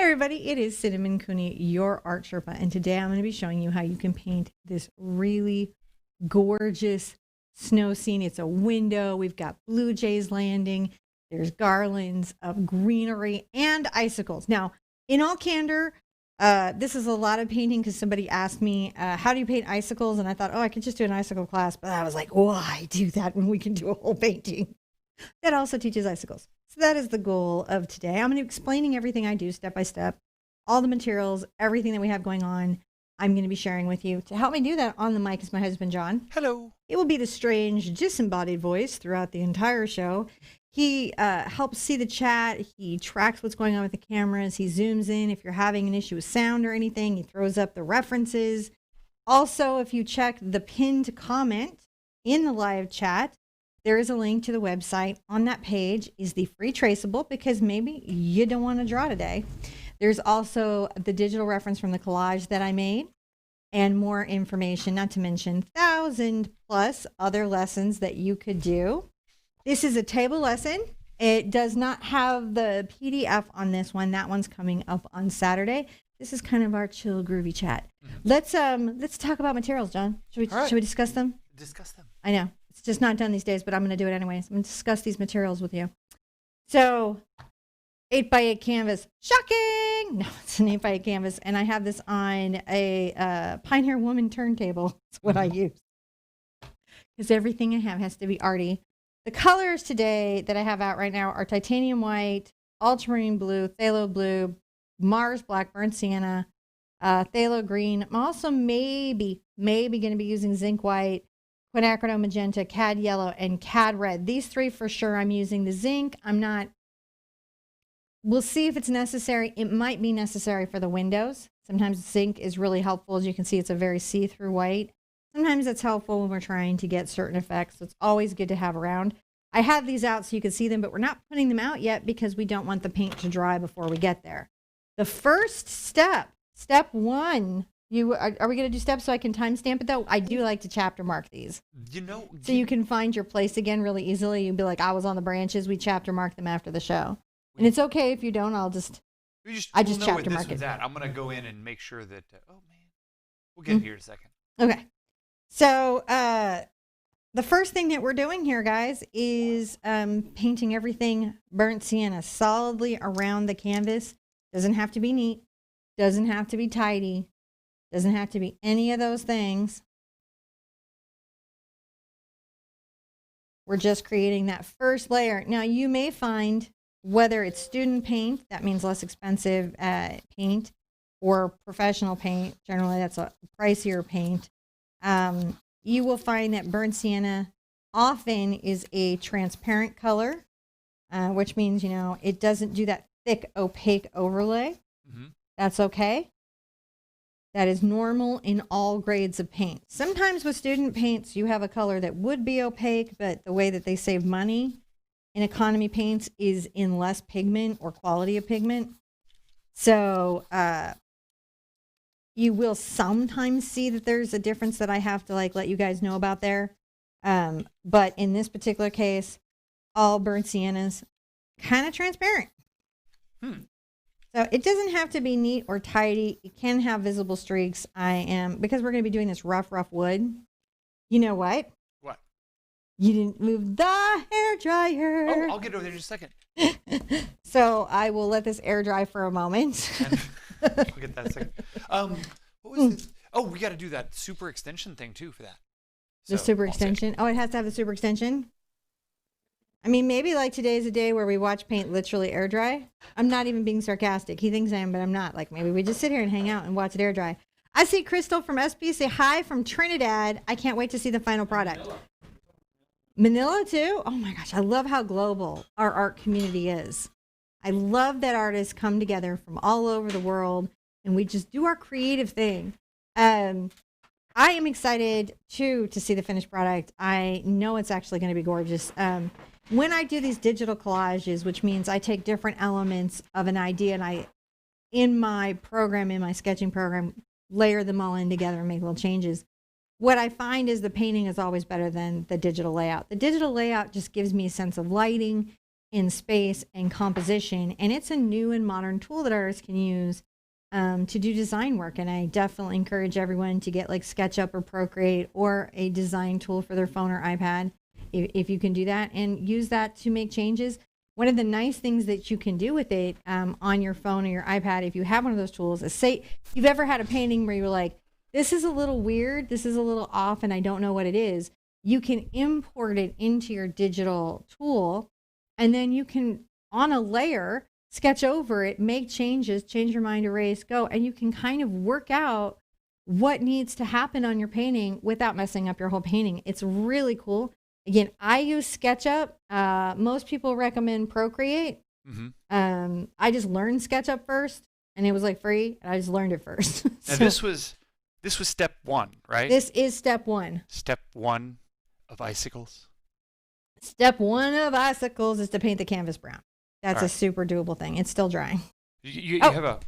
Hey everybody, it is Cinnamon Cooney, your Art Sherpa, and today I'm going to be showing you how you can paint this really gorgeous snow scene. It's a window, we've got blue jays landing, there's garlands of greenery and icicles. Now, in all candor, this is a lot of painting because somebody asked me, how do you paint icicles? And I thought, oh, I could just do an icicle class, but I was like, why do that when we can do a whole painting that also teaches icicles? So that is the goal of today. I'm going to be explaining everything I do step by step, all the materials, everything that we have going on. I'm going to be sharing with you. To help me do that on the mic is my husband, John. Hello. It will be the strange, disembodied voice throughout the entire show. He helps see the chat. He tracks what's going on with the cameras. He zooms in. If you're having an issue with sound or anything, he throws up the references. Also, if you check the pinned comment in the live chat, there is a link to the website. On that page is the free traceable because maybe you don't want to draw today. There's also the digital reference from the collage that I made and more information, not to mention 1,000+ other lessons that you could do. This is a table lesson. It does not have the PDF on this one. That one's coming up on Saturday. This is kind of our chill, groovy chat. Let's talk about materials, John. Should we discuss them? Discuss them. I know. It's just not done these days, but I'm going to do it anyways. I'm going to discuss these materials with you. So 8x8 canvas. Shocking! No, it's an 8x8 canvas. And I have this on a Pine Hair Woman turntable. That's what I use. Because everything I have has to be arty. The colors today that I have out right now are titanium white, ultramarine blue, phthalo blue, Mars black, burnt sienna, phthalo green. I'm also maybe going to be using zinc white, quinacridone magenta, cad yellow, and cad red. These three for sure I'm using. The zinc, we'll see if it's necessary. It might be necessary for the windows. Sometimes zinc is really helpful. As you can see, it's a very see-through white. Sometimes it's helpful when we're trying to get certain effects. So it's always good to have around. I have these out so you can see them, but we're not putting them out yet because we don't want the paint to dry before we get there. The first step one, are we going to do steps so I can timestamp it though? I do like to chapter mark these. So you can find your place again really easily. You'd be like, I was on the branches. We chapter mark them after the show. And it's okay if you don't, I just chapter mark it. I'm going to go in and make sure that, oh man, we'll get here in a second. Okay. So the first thing that we're doing here, guys, is painting everything burnt sienna solidly around the canvas. Doesn't have to be neat. Doesn't have to be tidy. Doesn't have to be any of those things. We're just creating that first layer. Now, you may find whether it's student paint, that means less expensive paint, or professional paint, generally that's a pricier paint. You will find that burnt sienna often is a transparent color, which means, it doesn't do that thick, opaque overlay. That's okay. That is normal in all grades of paint. Sometimes with student paints, you have a color that would be opaque, but the way that they save money in economy paints is in less pigment or quality of pigment. So you will sometimes see that there's a difference that I have to let you guys know about there. But in this particular case, all burnt siennas kind of transparent. So it doesn't have to be neat or tidy. It can have visible streaks. Because we're going to be doing this rough wood. You know what? What? You didn't move the hair dryer. Oh, I'll get over there in just a second. So I will let this air dry for a moment. I'll get that in a second. What was this? Oh, we got to do that super extension thing too for that. The super extension? Oh, it has to have the super extension? I mean, maybe today's a day where we watch paint literally air dry. I'm not even being sarcastic. He thinks I am, but I'm not. Maybe we just sit here and hang out and watch it air dry. I see Crystal from SP say hi from Trinidad. I can't wait to see the final product. Manila too? Oh my gosh, I love how global our art community is. I love that artists come together from all over the world and we just do our creative thing. I am excited too to see the finished product. I know it's actually going to be gorgeous. When I do these digital collages, which means I take different elements of an idea and in my sketching program, layer them all in together and make little changes. What I find is the painting is always better than the digital layout. The digital layout just gives me a sense of lighting. in space and composition. And it's a new and modern tool that artists can use to do design work. And I definitely encourage everyone to get like SketchUp or Procreate or a design tool for their phone or iPad, if you can do that, and use that to make changes. One of the nice things that you can do with it on your phone or your iPad, if you have one of those tools, is say you've ever had a painting where you were like, this is a little weird, this is a little off, and I don't know what it is. You can import it into your digital tool, and then you can, on a layer, sketch over it, make changes, change your mind, erase, go, and you can kind of work out what needs to happen on your painting without messing up your whole painting. It's really cool. Again, I use SketchUp. Most people recommend Procreate. I just learned SketchUp first, and it was like free, and I just learned it first. And this was step one, right? This is step one. Step one of Icicles. Step one of Icicles is to paint the canvas brown. That's a super doable thing. It's still drying. You have a...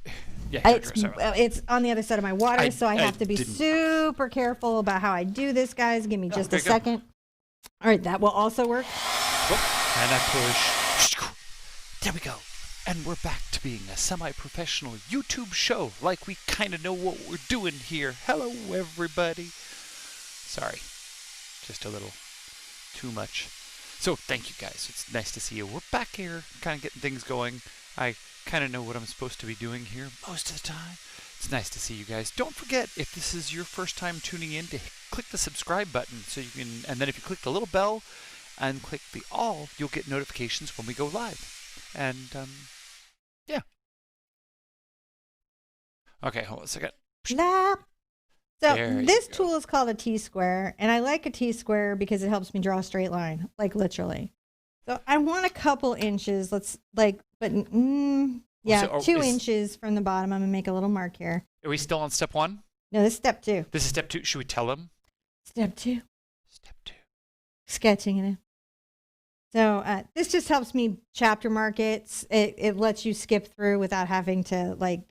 Yeah, it's on the other side of my water, so I have to be super careful about how I do this, guys. Give me just a second. All right, that will also work. Oh, and I push. There we go. And we're back to being a semi-professional YouTube show, like we kind of know what we're doing here. Hello, everybody. Sorry, just a little too much. So thank you, guys. It's nice to see you. We're back here, kind of getting things going. I kind of know what I'm supposed to be doing here most of the time. It's nice to see you guys. Don't forget, if this is your first time tuning in, to click the subscribe button so you can, and then if you click the little bell and click the all, you'll get notifications when we go live. And yeah. Okay, hold on a second. So this tool is called a T-square, and I like a T-square because it helps me draw a straight line, like literally. So I want a couple inches. Yeah, 2 inches from the bottom. I'm going to make a little mark here. Are we still on step one? No, this is step 2. This is step 2. Should we tell them? Step 2. Step 2. Sketching it in. So this just helps me chapter mark it. It lets you skip through without having to like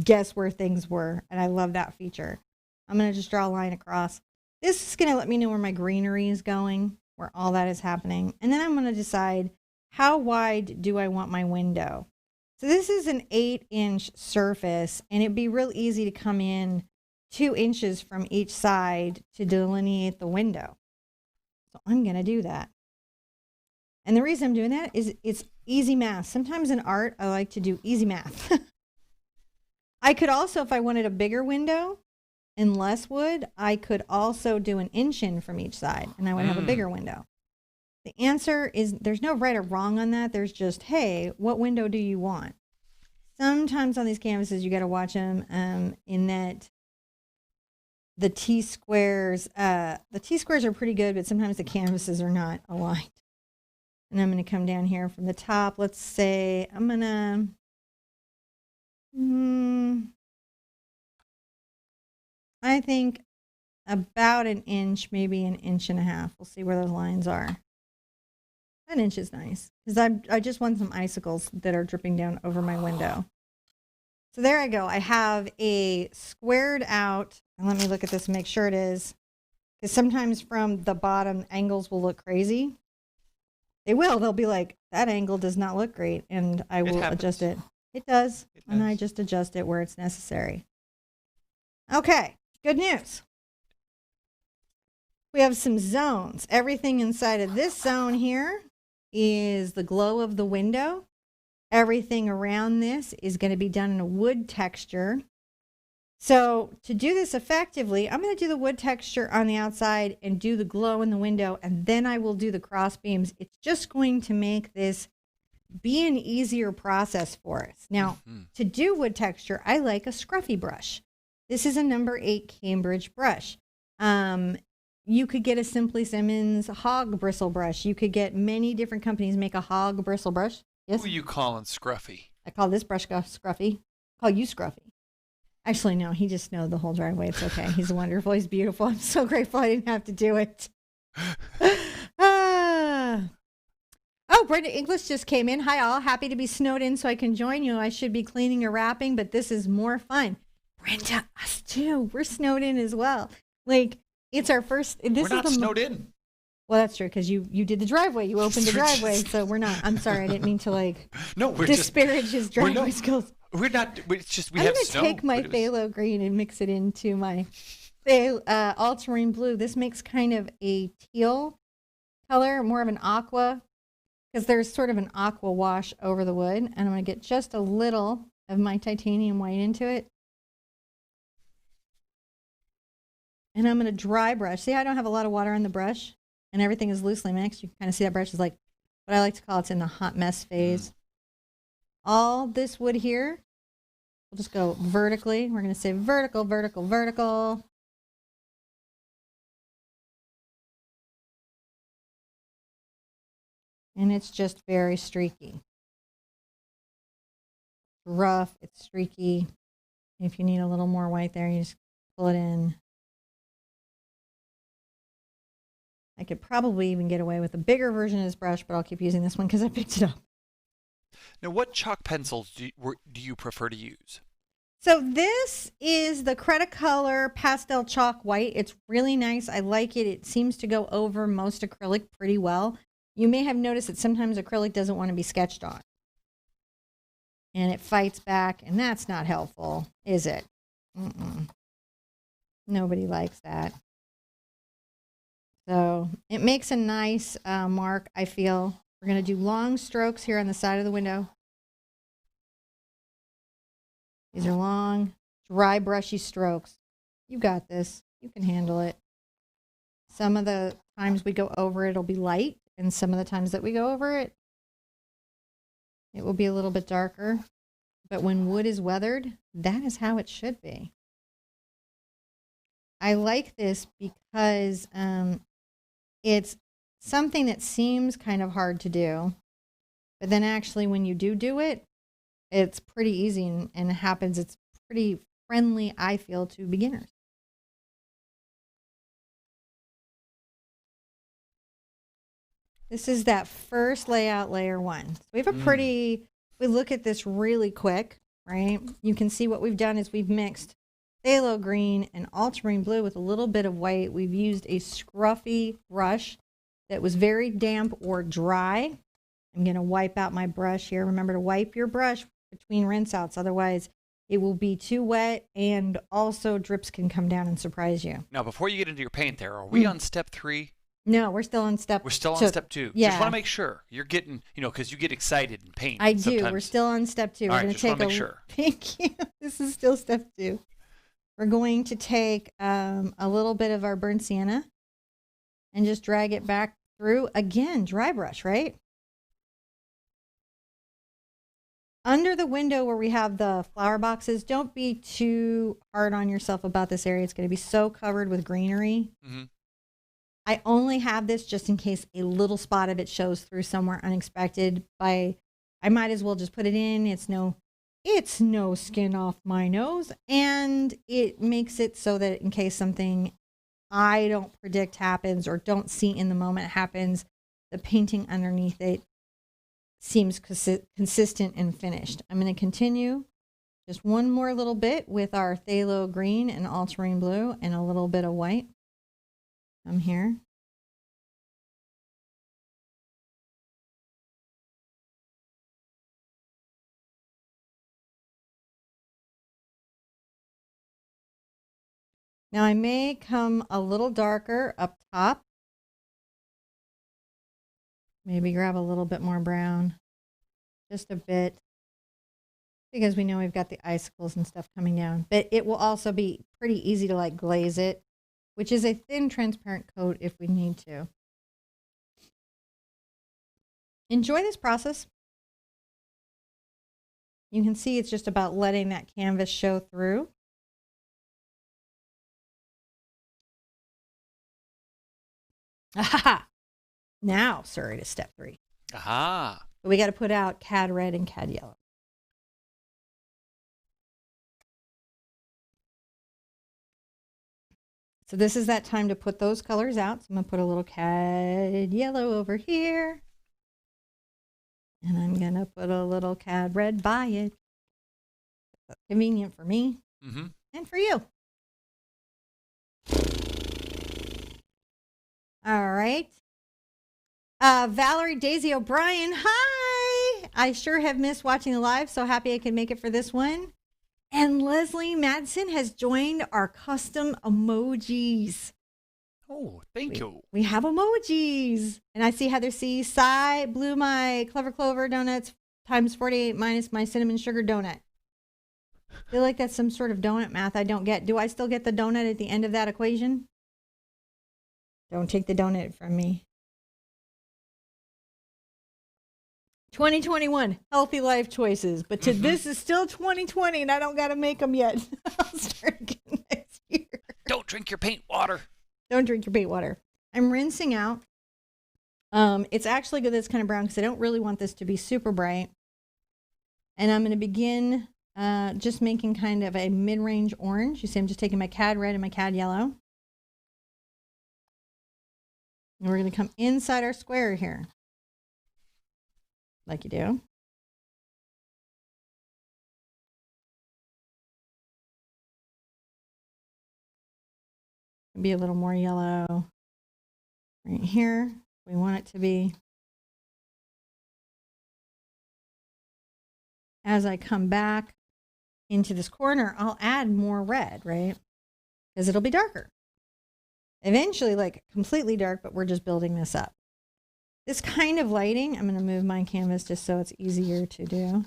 guess where things were. And I love that feature. I'm going to just draw a line across. This is going to let me know where my greenery is going, where all that is happening. And then I'm going to decide, how wide do I want my window? So this is an 8-inch surface, and it'd be real easy to come in 2 inches from each side to delineate the window. So I'm going to do that. And the reason I'm doing that is it's easy math. Sometimes in art, I like to do easy math. I could also, if I wanted a bigger window and less wood, I could also do an inch in from each side, and I would have a bigger window. The answer is there's no right or wrong on that. There's just, hey, what window do you want? Sometimes on these canvases, you got to watch them in that the T-squares are pretty good, but sometimes the canvases are not aligned. And I'm going to come down here from the top. Let's say I'm going to, I think about an inch, maybe an inch and a half. We'll see where those lines are. An inch is nice because I just want some icicles that are dripping down over my window. So there I go. I have a squared out, and let me look at this and make sure it is, because sometimes from the bottom angles will look crazy. They will. They'll be like, that angle does not look great, and I will adjust it. It does, and I just adjust it where it's necessary. Okay, good news. We have some zones. Everything inside of this zone here is the glow of the window. Everything around this is going to be done in a wood texture. So to do this effectively, I'm going to do the wood texture on the outside and do the glow in the window, and then I will do the cross beams. It's just going to make this be an easier process for us. Now, to do wood texture, I like a scruffy brush. This is a number 8 Cambridge brush. You could get a Simply Simmons hog bristle brush. You could get many different companies make a hog bristle brush. Yes? Who are you calling Scruffy? I call this brush Scruffy. I call you Scruffy. Actually, no, he just snowed the whole driveway. It's okay. He's wonderful. He's beautiful. I'm so grateful I didn't have to do it. Oh, Brenda English just came in. Hi, all. Happy to be snowed in so I can join you. I should be cleaning or wrapping, but this is more fun. Brenda, us too. We're snowed in as well. Like, it's our first. We're not snowed in. Well, that's true because you did the driveway. You opened the driveway, so we're not. I'm sorry, I didn't mean to like No, we're disparage his driveway skills. We're not. It's just we I'm have gonna snow. take my phthalo green and mix it into my ultramarine blue. This makes kind of a teal color, more of an aqua, because there's sort of an aqua wash over the wood. And I'm gonna get just a little of my titanium white into it. And I'm gonna dry brush. See how I don't have a lot of water on the brush? And everything is loosely mixed. You can kind of see that brush is like what I like to call it's in the hot mess phase. All this wood here, we'll just go vertically. We're going to say vertical, vertical, vertical. And it's just very streaky. Rough, it's streaky. If you need a little more white there, you just pull it in. I could probably even get away with a bigger version of this brush, but I'll keep using this one because I picked it up. Now, what chalk pencils do you prefer to use? So this is the Cretacolor Pastel Chalk White. It's really nice. I like it. It seems to go over most acrylic pretty well. You may have noticed that sometimes acrylic doesn't want to be sketched on. And it fights back, and that's not helpful, is it? Nobody likes that. So it makes a nice mark, I feel. We're going to do long strokes here on the side of the window. These are long, dry, brushy strokes. You got this. You can handle it. Some of the times we go over it, it'll be light. And some of the times that we go over it, it will be a little bit darker. But when wood is weathered, that is how it should be. I like this because it's something that seems kind of hard to do, but then actually when you do it, it's pretty easy and it happens. It's pretty friendly, I feel, to beginners. This is that first layout, layer 1. So we have a pretty, we look at this really quick, right? You can see what we've done is we've mixed phthalo green and ultramarine blue with a little bit of white. We've used a scruffy brush that was very damp or dry. I'm going to wipe out my brush here. Remember to wipe your brush between rinse outs. Otherwise, it will be too wet and also drips can come down and surprise you. Now, before you get into your paint there, are we on step 3? No, we're still on step 2. We're still on step 2. Yeah. Just want to make sure you're getting, because you get excited in paint. I sometimes. do. We're still on step 2. All We're right, going just to want take to make sure. Thank you. This is still step 2. We're going to take a little bit of our burnt sienna and just drag it back through. Again, dry brush, right? Under the window where we have the flower boxes, don't be too hard on yourself about this area. It's going to be so covered with greenery. Mm-hmm. I only have this just in case a little spot of it shows through somewhere unexpected. I might as well just put it in. It's no skin off my nose. And it makes it so that in case something I don't predict happens or don't see in the moment happens, the painting underneath it seems consistent and finished. I'm going to continue just one more little bit with our phthalo green and ultramarine blue and a little bit of white. Come here. Now I may come a little darker up top. Maybe grab a little bit more brown, just a bit, because we know we've got the icicles and stuff coming down. But it will also be pretty easy to like glaze it, which is a thin transparent coat if we need to. Enjoy this process. You can see it's just about letting that canvas show through. Aha! Now, sir, it is step 3. Aha. But we got to put out cad red and cad yellow. So this is that time to put those colors out. So I'm going to put a little cad yellow over here. And I'm going to put a little cad red by it. That's convenient for me and for you. All right. Valerie Daisy O'Brien, hi! I sure have missed watching the live. So happy I could make it for this one. And Leslie Madsen has joined our custom emojis. Oh, thank you. We have emojis. And I see Heather C. Cy blew my Clever Clover donuts times 48 minus my cinnamon sugar donut. I feel like that's some sort of donut math I don't get. Do I still get the donut at the end of that equation? Don't take the donut from me. 2021, healthy life choices. But this is still 2020 and I don't got to make them yet. I'll start again next year. Don't drink your paint water. Don't drink your paint water. I'm rinsing out. It's actually good that it's kind of brown because I don't really want this to be super bright. And I'm going to begin just making kind of a mid-range orange. You see I'm just taking my CAD red and my CAD yellow. And we're going to come inside our square here. Like you do. Be a little more yellow right here. We want it to be. As I come back into this corner, I'll add more red, right? Because it'll be darker. Eventually, like completely dark, but we're just building this up. This kind of lighting, I'm going to move my canvas just so it's easier to do,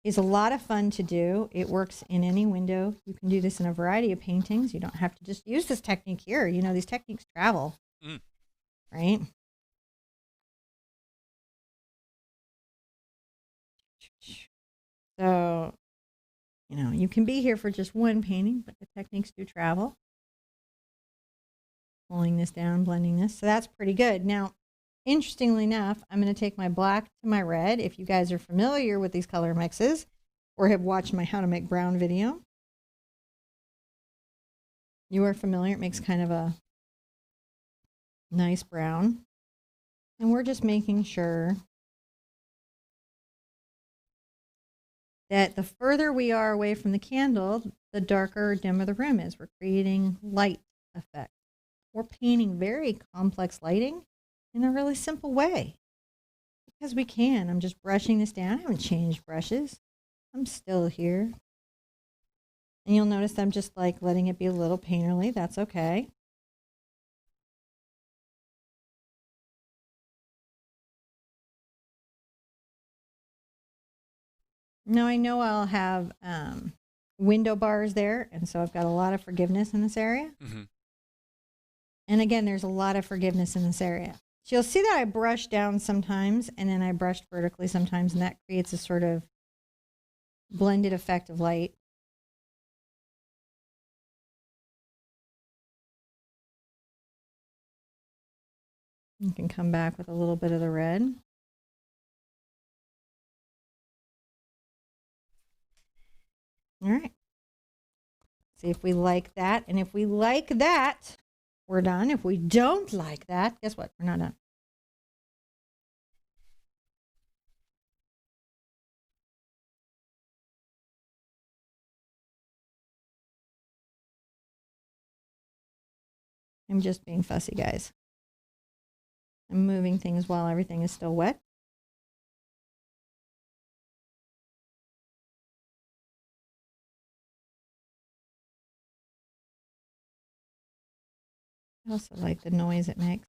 is a lot of fun to do. It works in any window. You can do this in a variety of paintings. You don't have to just use this technique here. You know, these techniques travel, right? So, you know, you can be here for just one painting, but the techniques do travel. Pulling this down, blending this. So that's pretty good. Now, interestingly enough, I'm going to take my black to my red. If you guys are familiar with these color mixes or have watched my How to Make Brown video, you are familiar. It makes kind of a nice brown. And we're just making sure that the further we are away from the candle, the darker or dimmer the room is. We're creating light effect. We're painting very complex lighting in a really simple way because we can. I'm just brushing this down. I haven't changed brushes. I'm still here. And you'll notice I'm just like letting it be a little painterly. That's okay. Now I know I'll have window bars there, and so I've got a lot of forgiveness in this area. And again, there's a lot of forgiveness in this area. So you'll see that I brush down sometimes, and then I brushed vertically sometimes, and that creates a sort of blended effect of light. You can come back with a little bit of the red. All right. See if we like that. And if we like that, we're done. If we don't like that, guess what? We're not done. I'm just being fussy, guys. I'm moving things while everything is still wet. I also like the noise it makes.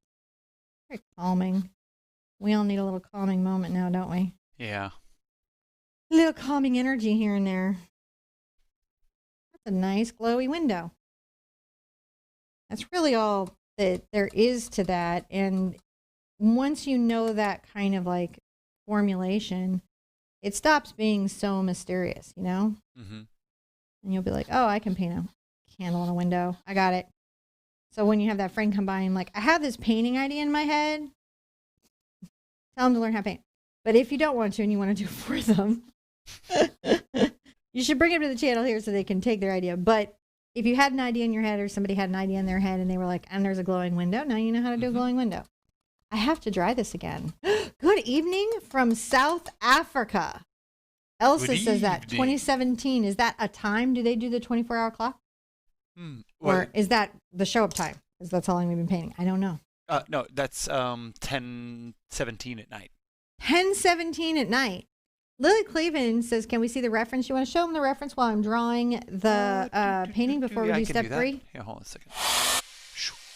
Very calming. We all need a little calming moment now, don't we? Yeah. A little calming energy here and there. That's a nice glowy window. That's really all that there is to that. And once you know that kind of like formulation, it stops being so mysterious, you know? And you'll be like, oh, I can paint a candle on a window. I got it. So when you have that friend come by and like, I have this painting idea in my head, tell them to learn how to paint. But if you don't want to and you want to do it for them, you should bring them to the channel here so they can take their idea. But if you had an idea in your head or somebody had an idea in their head and they were like, and there's a glowing window, now you know how to do a glowing window. I have to dry this again. Good evening from South Africa. Elsa says that 2017. Is that a time? Do they do the 24-hour clock? Or is that the show up time? Because that's how long we've been painting. I don't know. No, that's 10:17 at night. 10:17 at night. Lily Cleveland says, "Can we see the reference? You want to show them the reference while I'm drawing the painting before we Yeah, I do can step do that. 3?" Yeah, hold on a second.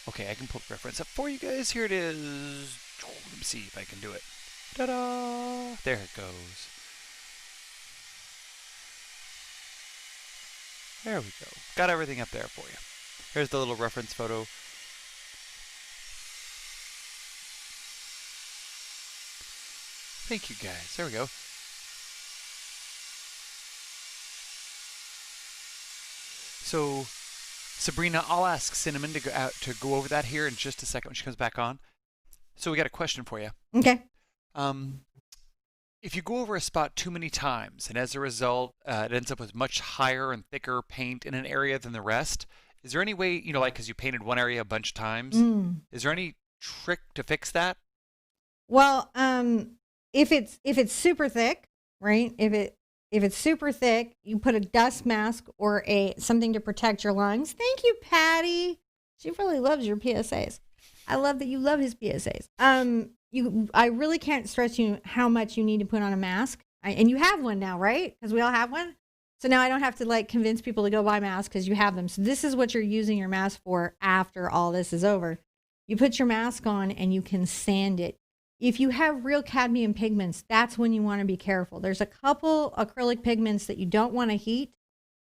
Okay, I can pull the reference up for you guys. Here it is. Let me see if I can do it. Ta-da! There it goes. There we go. Got everything up there for you. Here's the little reference photo. Thank you, guys. There we go. So, Sabrina, I'll ask Cinnamon to go over that here in just a second when she comes back on. So we got a question for you. Okay. If you go over a spot too many times, and as a result, it ends up with much higher and thicker paint in an area than the rest, is there any way, like because you painted one area a bunch of times, is there any trick to fix that? Well, if it's super thick, right? If it's super thick, you put a dust mask or something to protect your lungs. Thank you, Patty. She really loves your PSAs. I love that you love his PSAs. I really can't stress you how much you need to put on a mask. And you have one now, right? Because we all have one. So now I don't have to convince people to go buy masks because you have them. So this is what you're using your mask for after all this is over. You put your mask on and you can sand it. If you have real cadmium pigments, that's when you want to be careful. There's a couple acrylic pigments that you don't want to heat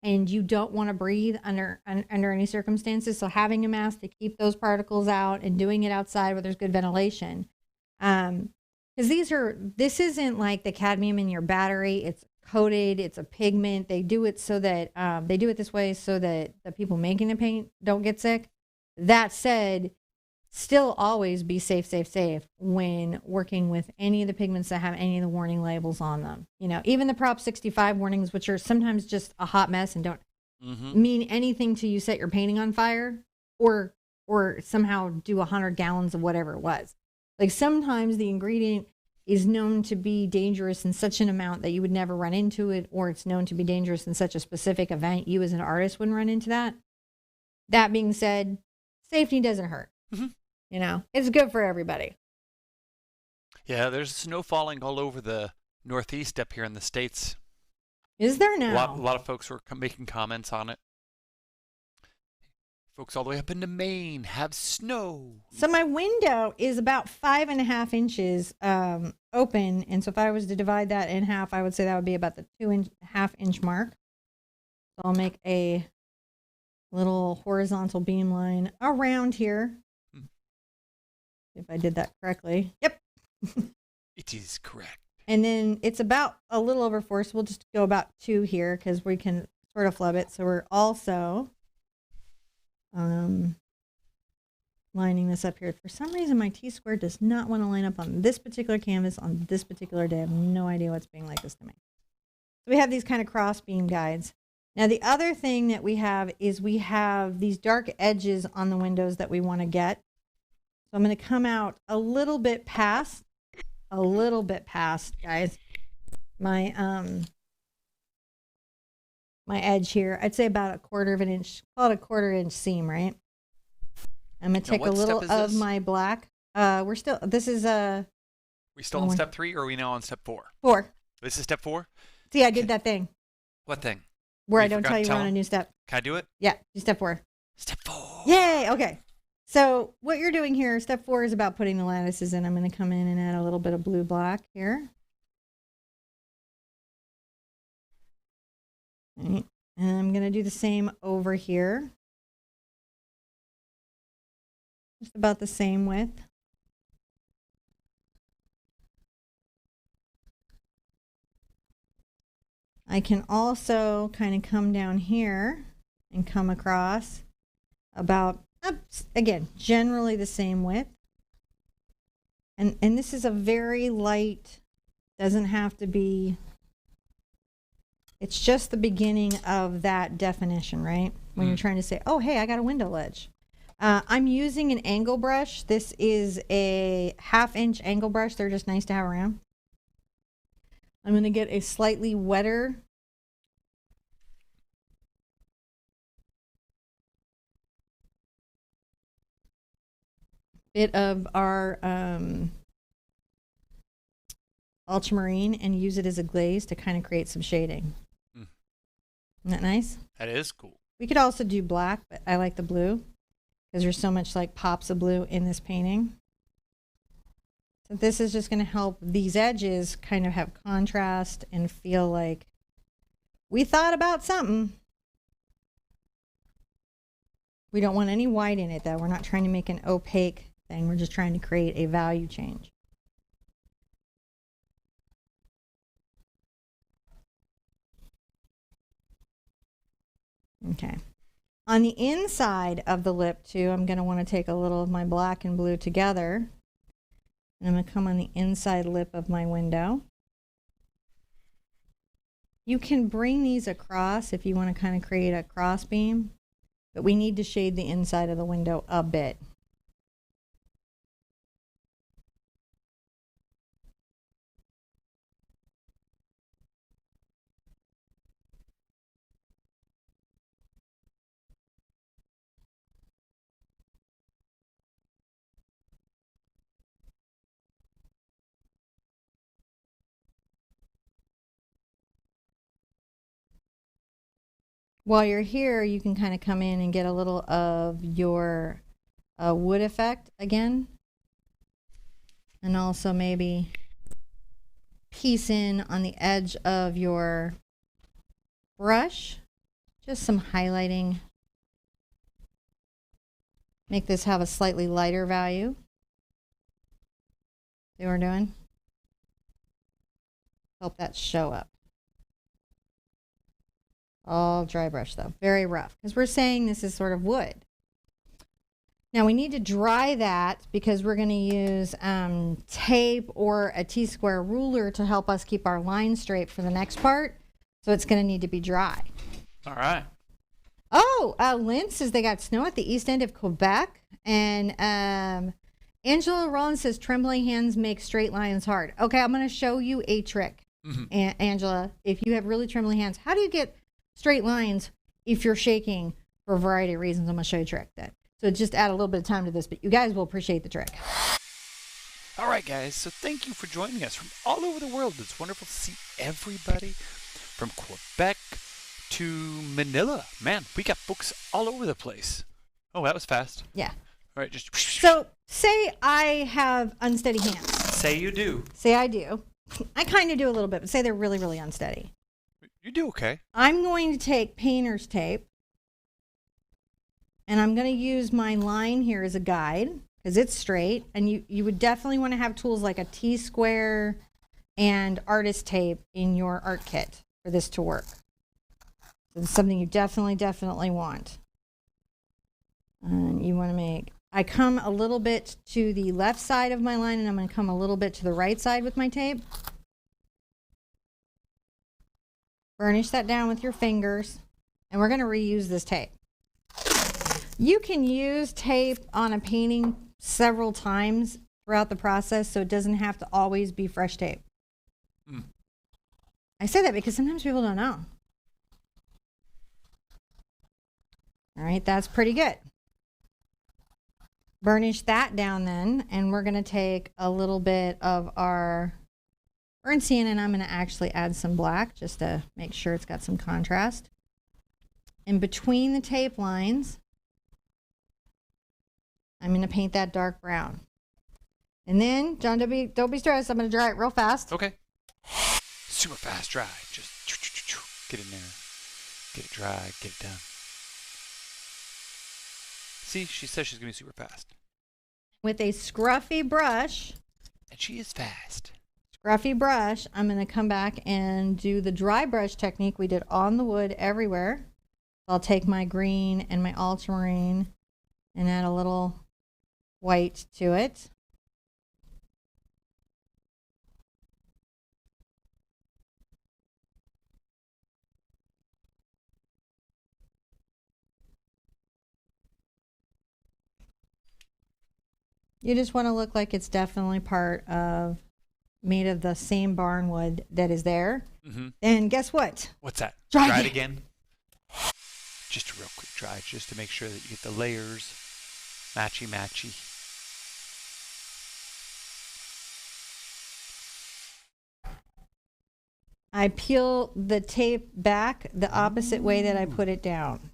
and you don't want to breathe under any circumstances. So having a mask to keep those particles out and doing it outside where there's good ventilation. Because this isn't like the cadmium in your battery. It's coated. It's a pigment. They do it so that they do it this way so that the people making the paint don't get sick. That said, still always be safe when working with any of the pigments that have any of the warning labels on them. Even the Prop 65 warnings, which are sometimes just a hot mess and don't mean anything till you set your painting on fire or somehow do 100 gallons of whatever it was. Sometimes the ingredient is known to be dangerous in such an amount that you would never run into it, or it's known to be dangerous in such a specific event you as an artist wouldn't run into that. That being said, safety doesn't hurt. It's good for everybody. Yeah, there's snow falling all over the Northeast up here in the States. Is there now? A lot of folks were making comments on it. Folks all the way up into Maine have snow. So my window is about 5.5 inches open. And so if I was to divide that in half, I would say that would be about the 2.5 inch mark. So I'll make a little horizontal beam line around here. If I did that correctly. Yep. It is correct. And then it's about a little over 4. So we'll just go about 2 here because we can sort of flub it. So we're also lining this up here. For some reason, my T-square does not want to line up on this particular canvas on this particular day. I have no idea what's being like this to me. So we have these kind of cross beam guides. Now, the other thing that we have is we have these dark edges on the windows that we want to get. So I'm going to come out a little bit past, guys, my edge here. I'd say about 1/4 of an inch, call it a 1/4 inch seam, right? I'm going to take a little of my black. We still on step 3 or are we now on step 4? 4. This is step 4? See, I did that thing. What thing? Where I don't tell you we're on a new step. Can I do it? Yeah, do step 4. Step 4. Yay, okay. So what you're doing here, step 4 is about putting the lattices in. I'm going to come in and add a little bit of blue black here. Right. And I'm going to do the same over here. Just about the same width. I can also kind of come down here and come across about, again, generally the same width. And this is a very light, doesn't have to be, it's just the beginning of that definition, right? When you're trying to say, oh, hey, I got a window ledge. I'm using an angle brush. This is a 1/2 inch angle brush. They're just nice to have around. I'm going to get a slightly wetter bit of our ultramarine and use it as a glaze to kind of create some shading. Isn't that nice? That is cool. We could also do black, but I like the blue because there's so much like pops of blue in this painting. So this is just going to help these edges kind of have contrast and feel like we thought about something. We don't want any white in it, though. We're not trying to make an opaque thing. We're just trying to create a value change. Okay. On the inside of the lip, too, I'm going to want to take a little of my black and blue together. And I'm going to come on the inside lip of my window. You can bring these across if you want to kind of create a cross beam. But we need to shade the inside of the window a bit. While you're here, you can kind of come in and get a little of your wood effect again. And also maybe piece in on the edge of your brush. Just some highlighting. Make this have a slightly lighter value. See what we're doing? Help that show up. All dry brush though, very rough, because we're saying this is sort of wood. Now we need to dry that because we're going to use tape or a T-square ruler to help us keep our line straight for the next part. So it's going to need to be dry. All right. Oh, Lynn says they got snow at the east end of Quebec. And Angela Rollins says trembling hands make straight lines hard. Okay, I'm going to show you a trick. Angela, if you have really trembling hands, how do you get straight lines if you're shaking for a variety of reasons? I'm going to show you a trick then. So just add a little bit of time to this, but you guys will appreciate the trick. All right, guys. So thank you for joining us from all over the world. It's wonderful to see everybody from Quebec to Manila. Man, we got folks all over the place. Oh, that was fast. Yeah. All right, just. So say I have unsteady hands. Say you do. Say I do. I kind of do a little bit, but say they're really, really unsteady. You do okay. I'm going to take painter's tape and I'm going to use my line here as a guide because it's straight, and you would definitely want to have tools like a T-square and artist tape in your art kit for this to work. So it's something you definitely want. And you want to make, I come a little bit to the left side of my line and I'm going to come a little bit to the right side with my tape. Burnish that down with your fingers, and we're going to reuse this tape. You can use tape on a painting several times throughout the process, so it doesn't have to always be fresh tape. I say that because sometimes people don't know. All right, that's pretty good. Burnish that down then, and we're going to take a little bit of our burnt sienna, and I'm going to actually add some black just to make sure it's got some contrast. In between the tape lines, I'm going to paint that dark brown. And then, John, don't be stressed. I'm going to dry it real fast. Okay. Super fast dry. Just get in there. Get it dry. Get it done. See, she says she's going to be super fast. With a scruffy brush. And she is fast. Scruffy brush, I'm going to come back and do the dry brush technique we did on the wood everywhere. I'll take my green and my ultramarine and add a little white to it. You just want to look like it's definitely made of the same barn wood that is there. And guess what? What's that? Dry it again. Just a real quick dry, just to make sure that you get the layers matchy. I peel the tape back the opposite way that I put it down.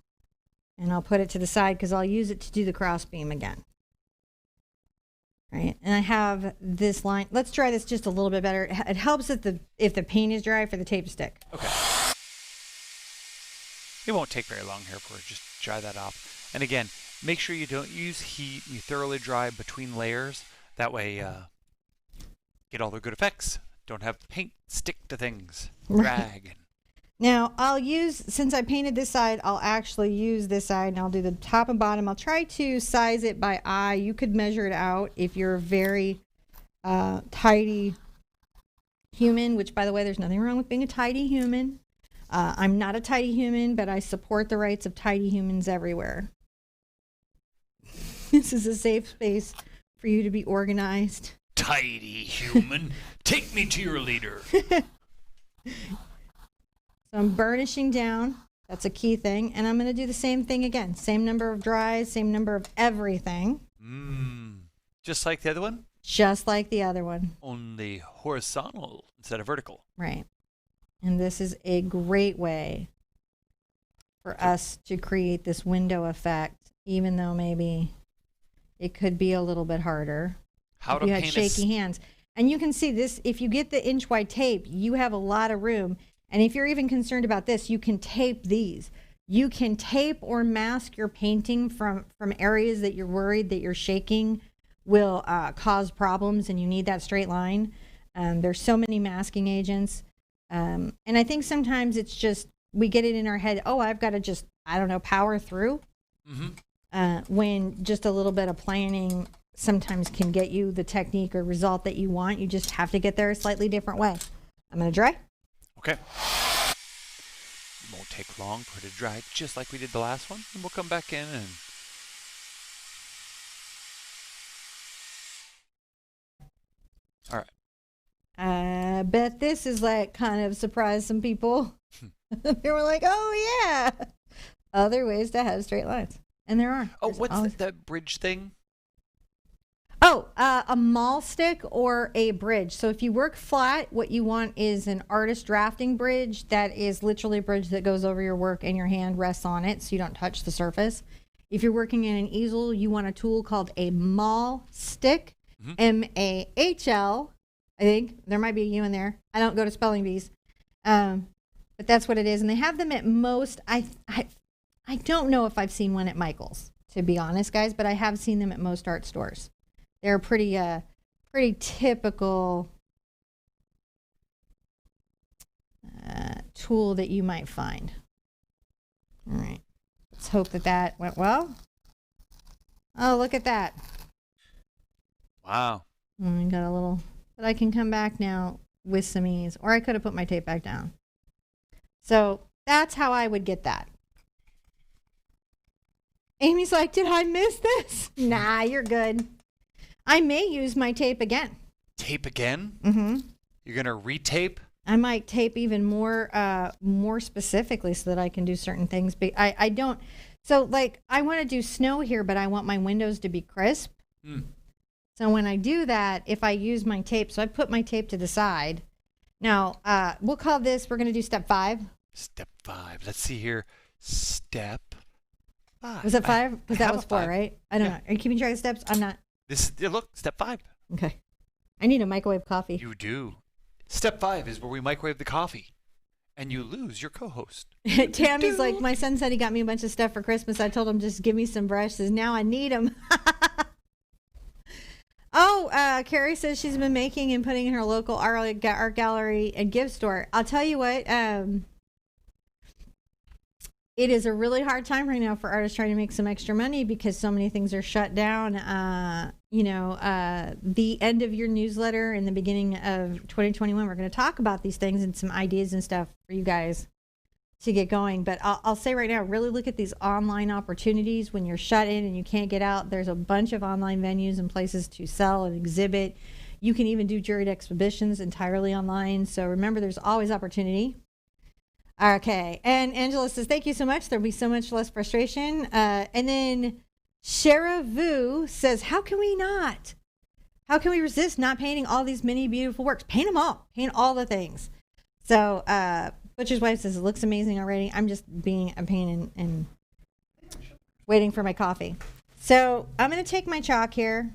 And I'll put it to the side because I'll use it to do the cross beam again. Right, and I have this line. Let's try this just a little bit better. It helps if the paint is dry for the tape to stick. Okay. It won't take very long here for it. Just dry that off. And again, make sure you don't use heat. You thoroughly dry between layers. That way, get all the good effects. Don't have paint stick to things. Drag. Now, I'll use, since I painted this side, I'll actually use this side, and I'll do the top and bottom. I'll try to size it by eye. You could measure it out if you're a very tidy human, which, by the way, there's nothing wrong with being a tidy human. I'm not a tidy human, but I support the rights of tidy humans everywhere. This is a safe space for you to be organized. Tidy human, take me to your leader. So I'm burnishing down. That's a key thing. And I'm going to do the same thing again. Same number of dries, same number of everything. Just like the other one? Just like the other one. Only horizontal instead of vertical. Right. And this is a great way for us to create this window effect, even though maybe it could be a little bit harder. How to if you had paint shaky hands. And you can see this, if you get the inch wide tape, you have a lot of room. And if you're even concerned about this, you can tape these. You can tape or mask your painting from areas that you're worried that your shaking will cause problems and you need that straight line. There's so many masking agents. And I think sometimes it's just, we get it in our head, oh, I've got to just, I don't know, power through. When just a little bit of planning sometimes can get you the technique or result that you want. You just have to get there a slightly different way. I'm going to dry. Okay. It won't take long for it to dry, just like we did the last one. And we'll come back in and... All right. I bet this is like kind of surprised some people. They were like, oh, yeah. Other ways to have straight lines. And there are. Oh, what's that bridge thing? Oh, a maul stick or a bridge. So if you work flat, what you want is an artist drafting bridge that is literally a bridge that goes over your work and your hand rests on it so you don't touch the surface. If you're working in an easel, you want a tool called a maul stick, M-A-H-L. I think there might be a U in there. I don't go to spelling bees. But that's what it is. And they have them at most, I don't know if I've seen one at Michael's, to be honest, guys, but I have seen them at most art stores. They're pretty typical tool that you might find. All right. Let's hope that went well. Oh, look at that. Wow. I got a little, but I can come back now with some ease, or I could have put my tape back down. So that's how I would get that. Amy's like, did I miss this? Nah, you're good. I may use my tape again. Tape again? Mm-hmm. You're going to retape? I might tape even more specifically so that I can do certain things. But I don't. So, like, I want to do snow here, but I want my windows to be crisp. So when I do that, if I use my tape, so I put my tape to the side. Now, we'll call this, we're going to do step 5. Step 5. Let's see here. Step 5. Was it 5? Because that was 4, 5. right? I don't know. Are you keeping track of steps? I'm not. Look, step 5. Okay. I need a microwave coffee. You do. Step 5 is where we microwave the coffee. And you lose your co-host. Tammy's like, my son said he got me a bunch of stuff for Christmas. I told him just give me some brushes. Now I need them. Oh, Carrie says she's been making and putting in her local art gallery and gift store. I'll tell you what, it is a really hard time right now for artists trying to make some extra money because so many things are shut down. The end of your newsletter and the beginning of 2021, we're going to talk about these things and some ideas and stuff for you guys to get going. But I'll say right now, really look at these online opportunities when you're shut in and you can't get out. There's a bunch of online venues and places to sell and exhibit. You can even do juried exhibitions entirely online. So remember, there's always opportunity. Okay. And Angela says, thank you so much. There'll be so much less frustration. And then Shara Vu says, how can we not? How can we resist not painting all these many beautiful works? Paint them all. Paint all the things. So Butcher's wife says it looks amazing already. I'm just being a pain and waiting for my coffee. So I'm going to take my chalk here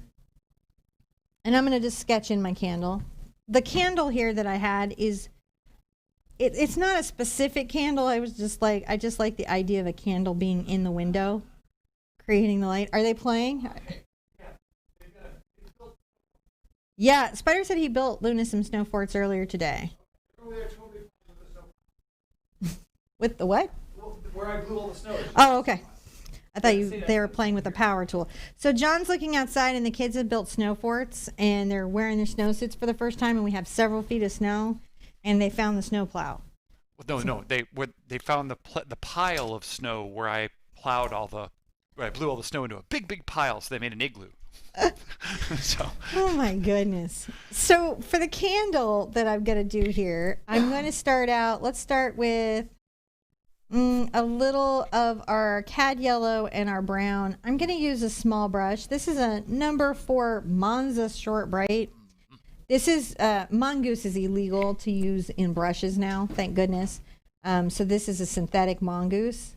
and I'm going to just sketch in my candle. The candle here that I had is, it's not a specific candle. I just like the idea of a candle being in the window, creating the light. Are they playing? Yeah, Spider said he built Luna some snow forts earlier today. With the what? Where I blew all the snow. Oh, okay. I thought they were playing with a power tool. So John's looking outside, and the kids have built snow forts, and they're wearing their snowsuits for the first time, and we have several feet of snow, and they found the snow plow. No, they found the pile of snow where I plowed where I blew all the snow into a big pile, so they made an igloo. So. Oh my goodness. So for the candle that I'm going to do here, I'm going to start out, let's start with a little of our cad yellow and our brown. I'm going to use a small brush. This is a number 4 Monza Short Bright. This is, mongoose is illegal to use in brushes now, thank goodness. So this is a synthetic mongoose.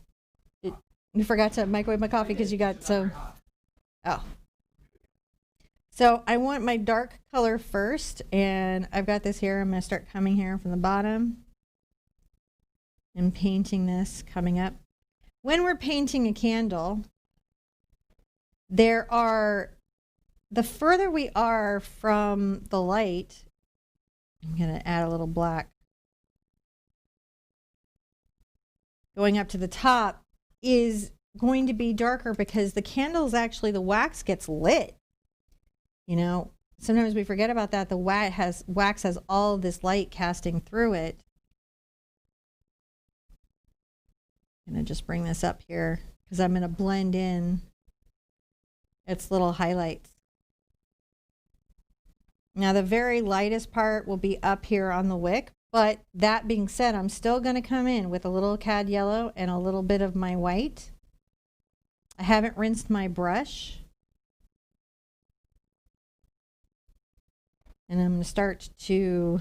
You forgot to microwave my coffee because you got so, oh. So I want my dark color first, and I've got this here. I'm going to start coming here from the bottom and painting this coming up. When we're painting a candle, the further we are from the light, I'm going to add a little black. Going up to the top is going to be darker because the candle is actually, the wax gets lit. You know, sometimes we forget about that. The wax has all of this light casting through it. I'm going to just bring this up here because I'm going to blend in its little highlights. Now, the very lightest part will be up here on the wick. But that being said, I'm still going to come in with a little cad yellow and a little bit of my white. I haven't rinsed my brush. And I'm going to start to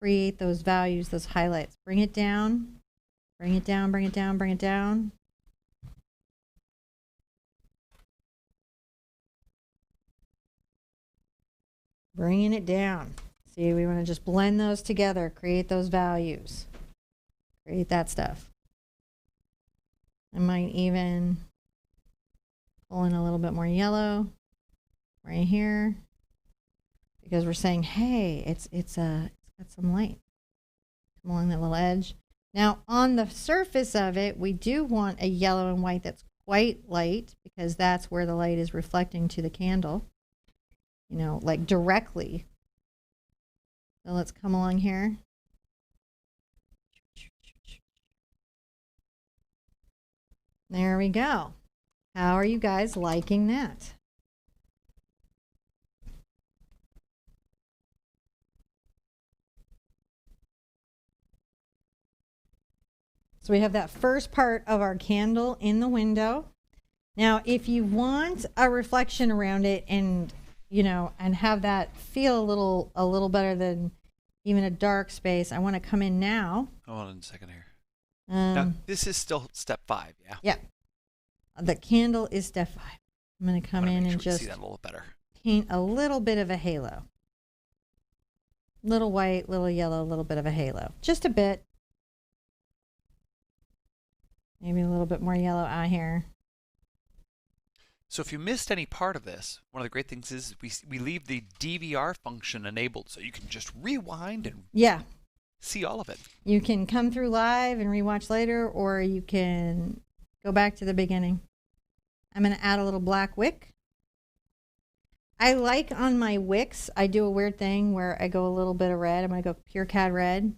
create those values, those highlights. Bring it down, bring it down, bring it down, bring it down. Bringing it down. See, we want to just blend those together, create those values, create that stuff. I might even pull in a little bit more yellow right here because we're saying, hey, it's got some light. Come along that little edge. Now on the surface of it, we do want a yellow and white that's quite light because that's where the light is reflecting to the candle, you know, like directly. So let's come along here. There we go. How are you guys liking that? So we have that first part of our candle in the window. Now, if you want a reflection around it and, you know, and have that feel a little better than even a dark space, I want to come in now. Hold on a second here. Now, this is still step 5, yeah? Yeah. The candle is step 5. I'm going to come in and just see that a little better. Paint a little bit of a halo. Little white, little yellow, a little bit of a halo. Just a bit. Maybe a little bit more yellow out here. So if you missed any part of this, one of the great things is we leave the DVR function enabled, so you can just rewind and see all of it. You can come through live and rewatch later, or you can go back to the beginning. I'm going to add a little black wick. I like on my wicks, I do a weird thing where I go a little bit of red. I'm going to go pure cad red.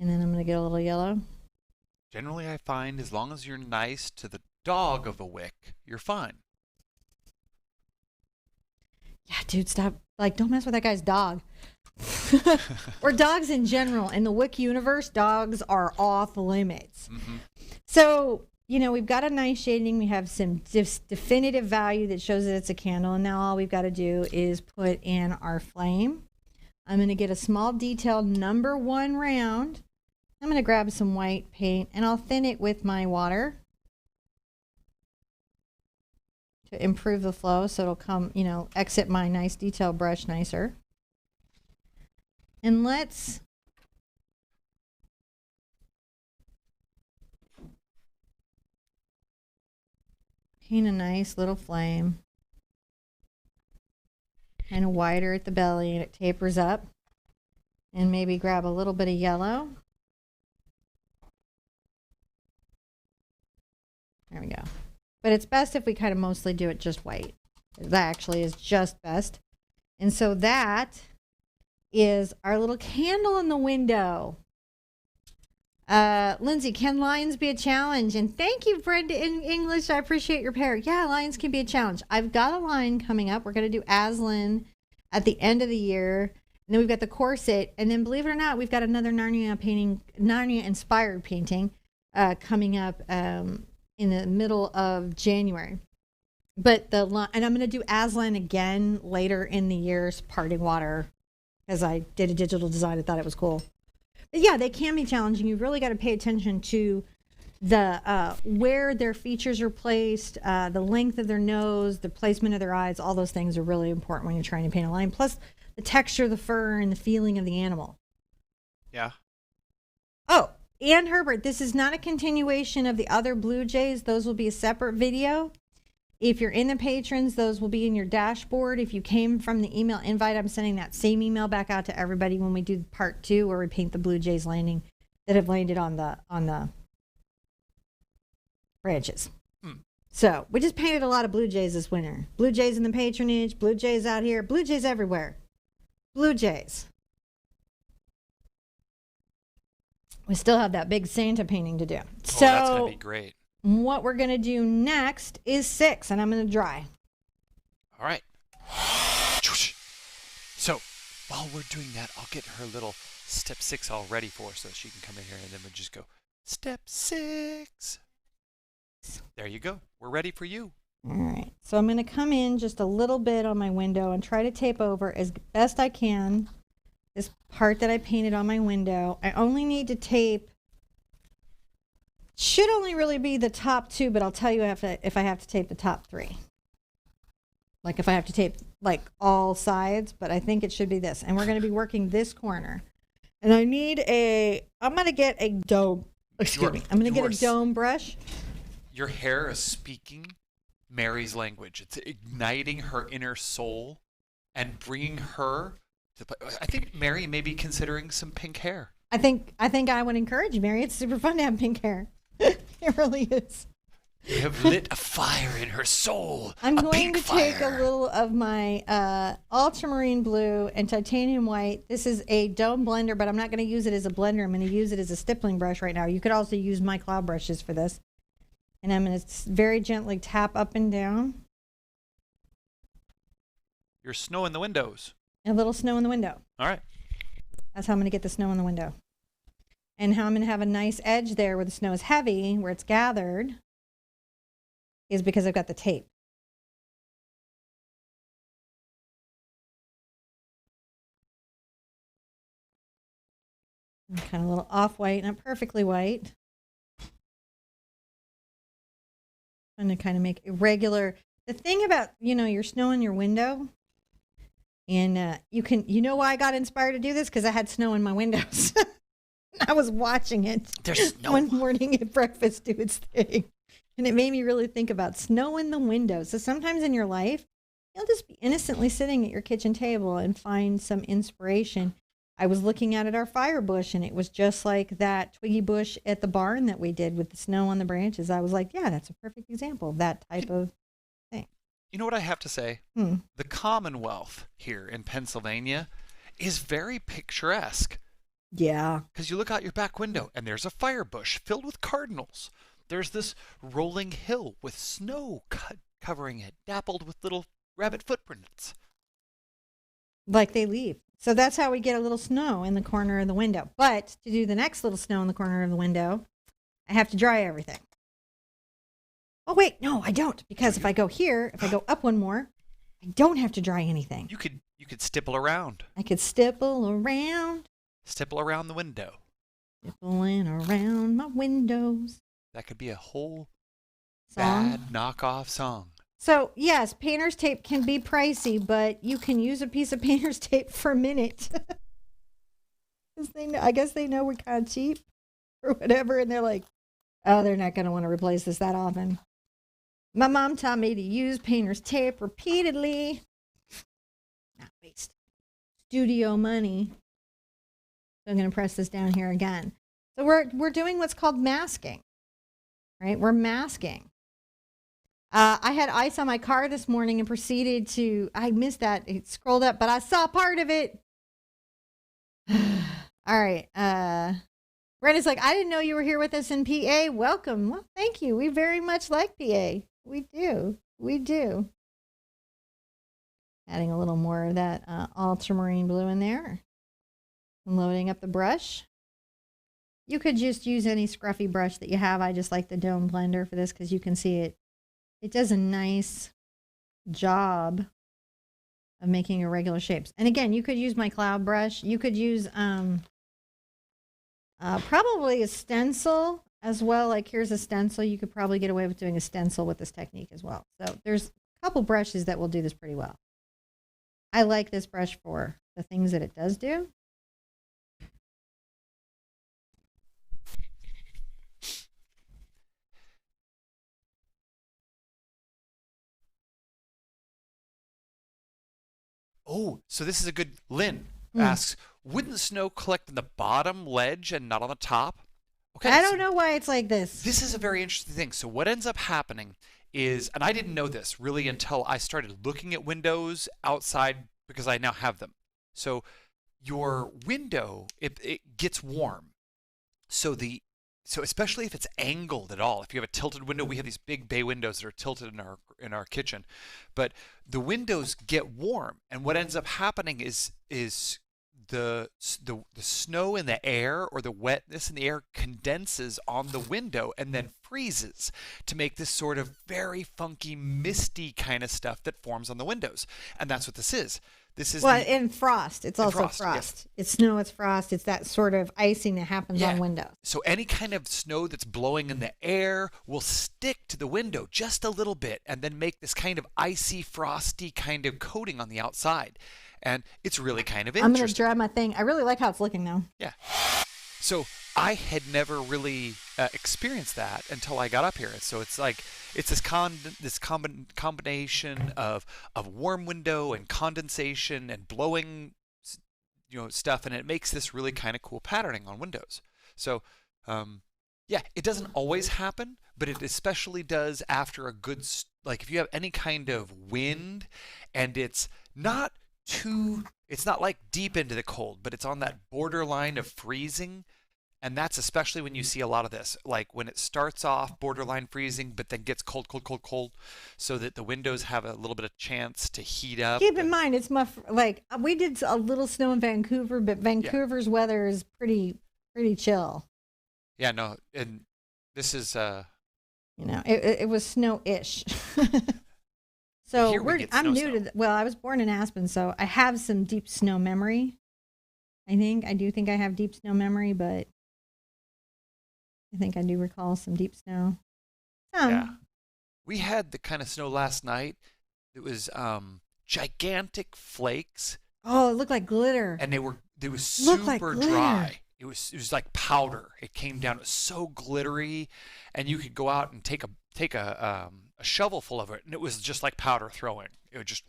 And then I'm going to get a little yellow. Generally, I find as long as you're nice to the dog of the wick, you're fine. Yeah, dude, stop. Like, don't mess with that guy's dog. Or dogs in general. In the wick universe, dogs are off limits. Mm-hmm. So you know, we've got a nice shading. We have some definitive value that shows that it's a candle. And now all we've got to do is put in our flame. I'm going to get a small detail number 1 round. I'm going to grab some white paint and I'll thin it with my water to improve the flow so it'll come, you know, exit my nice detail brush nicer. And let's paint a nice little flame. Kind of wider at the belly and it tapers up. And maybe grab a little bit of yellow. There we go. But it's best if we kind of mostly do it just white. That actually is just best. And so that is our little candle in the window. Lindsay, can lines be a challenge? And thank you, Brenda, in English. I appreciate your pair. Yeah, lines can be a challenge. I've got a line coming up. We're going to do Aslan at the end of the year. And then we've got the corset. And then, believe it or not, we've got another Narnia painting, Narnia-inspired painting coming up in the middle of January. But and I'm going to do Aslan again later in the year's Parting Water, because I did a digital design. I thought it was cool. But yeah, they can be challenging. You really got to pay attention to the where their features are placed, the length of their nose, the placement of their eyes. All those things are really important when you're trying to paint a line. Plus the texture of the fur and the feeling of the animal. Yeah. Oh, and Herbert, this is not a continuation of the other Bluejays. Those will be a separate video. If you're in the patrons, those will be in your dashboard. If you came from the email invite, I'm sending that same email back out to everybody when we do part 2, where we paint the Bluejays landing that have landed on the branches. So we just painted a lot of Bluejays this winter. Bluejays in the patronage, Bluejays out here, Bluejays everywhere. Bluejays. We still have that big Santa painting to do. So that's going to be great. What we're going to do next is 6, and I'm going to dry. All right. So while we're doing that, I'll get her little step 6 all ready for her so she can come in here, and then we'll just go step 6. There you go. We're ready for you. All right. So I'm going to come in just a little bit on my window and try to tape over as best I can this part that I painted on my window. I only need to tape, should only really be the top 2, but I'll tell you if I have to tape the top 3. Like if I have to tape like all sides, but I think it should be this. And we're going to be working this corner. And I'm going to get a dome, I'm going to get a dome brush. Your hair is speaking Mary's language. It's igniting her inner soul and bringing her to the, I think Mary may be considering some pink hair. I think I would encourage you, Mary. It's super fun to have pink hair. It really is. You have lit a fire in her soul. I'm going to fire. take a little of my ultramarine blue and titanium white. This is a dome blender, but I'm not going to use it as a blender. I'm going to use it as a stippling brush right now. You could also use my cloud brushes for this. And I'm going to very gently tap up and down. Your snow in the windows. A little snow in the window. All right. That's how I'm going to get the snow in the window. And how I'm going to have a nice edge there where the snow is heavy, where it's gathered, is because I've got the tape. And kind of a little off-white, not perfectly white. I'm going to kind of make irregular. The thing about, your snow in your window, and you know why I got inspired to do this? Because I had snow in my windows. I was watching it one morning at breakfast do its thing. And it made me really think about snow in the windows. So sometimes in your life, you'll just be innocently sitting at your kitchen table and find some inspiration. I was looking out at our fire bush, and it was just like that twiggy bush at the barn that we did with the snow on the branches. I was like, yeah, that's a perfect example of that type of thing. You know what I have to say? The Commonwealth here in Pennsylvania is very picturesque. Yeah. Because you look out your back window, and there's a fire bush filled with cardinals. There's this rolling hill with snow covering it, dappled with little rabbit footprints. Like they leave. So that's how we get a little snow in the corner of the window. But to do the next little snow in the corner of the window, I have to dry everything. Oh, wait, no, I don't. Because if I go here, if I go up one more, I don't have to dry anything. You could stipple around. I could stipple around. Stipple around the window. Stippling around my windows. That could be a whole Song. bad knockoff song. So, yes, painter's tape can be pricey, but you can use a piece of painter's tape for a minute. I guess they know we're kind of cheap or whatever, and they're like, oh, they're not going to want to replace this that often. My mom taught me to use painter's tape repeatedly. Not waste studio money. So I'm going to press this down here again. So we're doing what's called masking, right? We're masking. I had ice on my car this morning and proceeded to, I missed that. It scrolled up, but I saw part of it. All right. Brenda's like, I didn't know you were here with us in PA. Welcome. Well, thank you. We very much like PA. We do. We do. Adding a little more of that ultramarine blue in there. And loading up the brush. You could just use any scruffy brush that you have. I just like the Dome Blender for this because you can see it. It does a nice job of making irregular shapes. And again, you could use my cloud brush. You could use probably a stencil as well. Like here's a stencil. You could probably get away with doing a stencil with this technique as well. So there's a couple brushes that will do this pretty well. I like this brush for the things that it does do. Oh, so this is a good. Lynn asks, wouldn't the snow collect in the bottom ledge and not on the top? Okay, I don't know why it's like this. This is a very interesting thing. So what ends up happening is, and I didn't know this really until I started looking at windows outside because I now have them. So your window, it gets warm. So especially if it's angled at all, if you have a tilted window, we have these big bay windows that are tilted in our kitchen, but the windows get warm, and what ends up happening is the snow in the air or the wetness in the air condenses on the window and then freezes to make this sort of very funky, misty kind of stuff that forms on the windows, and that's what this is. This is and frost. It's also frost. Yes. It's snow, it's frost. It's that sort of icing that happens on windows. So any kind of snow that's blowing in the air will stick to the window just a little bit and then make this kind of icy, frosty kind of coating on the outside. And it's really kind of interesting. I'm going to dry my thing. I really like how it's looking now. Yeah. So I had never really experienced that until I got up here. So it's like it's this combination of warm window and condensation and blowing, stuff, and it makes this really kind of cool patterning on windows. So it doesn't always happen, but it especially does after a good like if you have any kind of wind and it's not like deep into the cold, but it's on that borderline of freezing. And that's especially when you see a lot of this, like when it starts off borderline freezing, but then gets cold, so that the windows have a little bit of chance to heat up. Keep in mind, it's we did a little snow in Vancouver, but Vancouver's weather is pretty chill. Yeah, no, and this is it was snow-ish. So I'm new to. I was born in Aspen, so I have some deep snow memory. I do think I have deep snow memory, but I think I do recall some deep snow. Yeah. We had the kind of snow last night. It was gigantic flakes. Oh, it looked like glitter. And they was super dry. It was like powder. It came down. It was so glittery, and you could go out and take a shovel full of it, and it was just like powder throwing. It would just.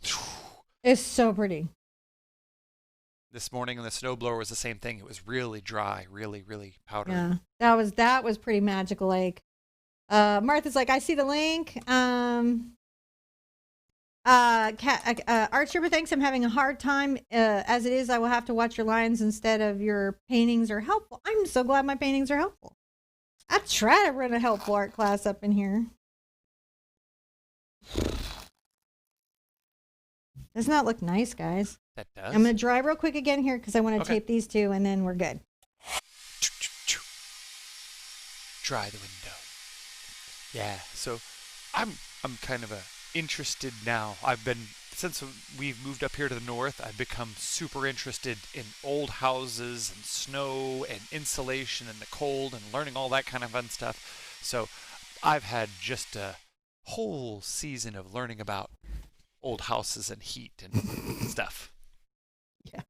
It's so pretty. This morning, and the snowblower was the same thing. It was really dry, really, really powdery. Yeah, that was pretty magical. Like, Martha's like, I see the link. Art Sherpa thinks I'm having a hard time. As it is, I will have to watch your lines instead of your paintings are helpful. I'm so glad my paintings are helpful. I try to run a helpful art class up in here. Doesn't that look nice, guys? That does. I'm going to dry real quick again here because I want to tape these two, and then we're good. Dry the window. Yeah, so I'm kind of interested now. I've been since we've moved up here to the north. I've become super interested in old houses and snow and insulation and the cold and learning all that kind of fun stuff. So I've had just a whole season of learning about old houses and heat and stuff. Yeah.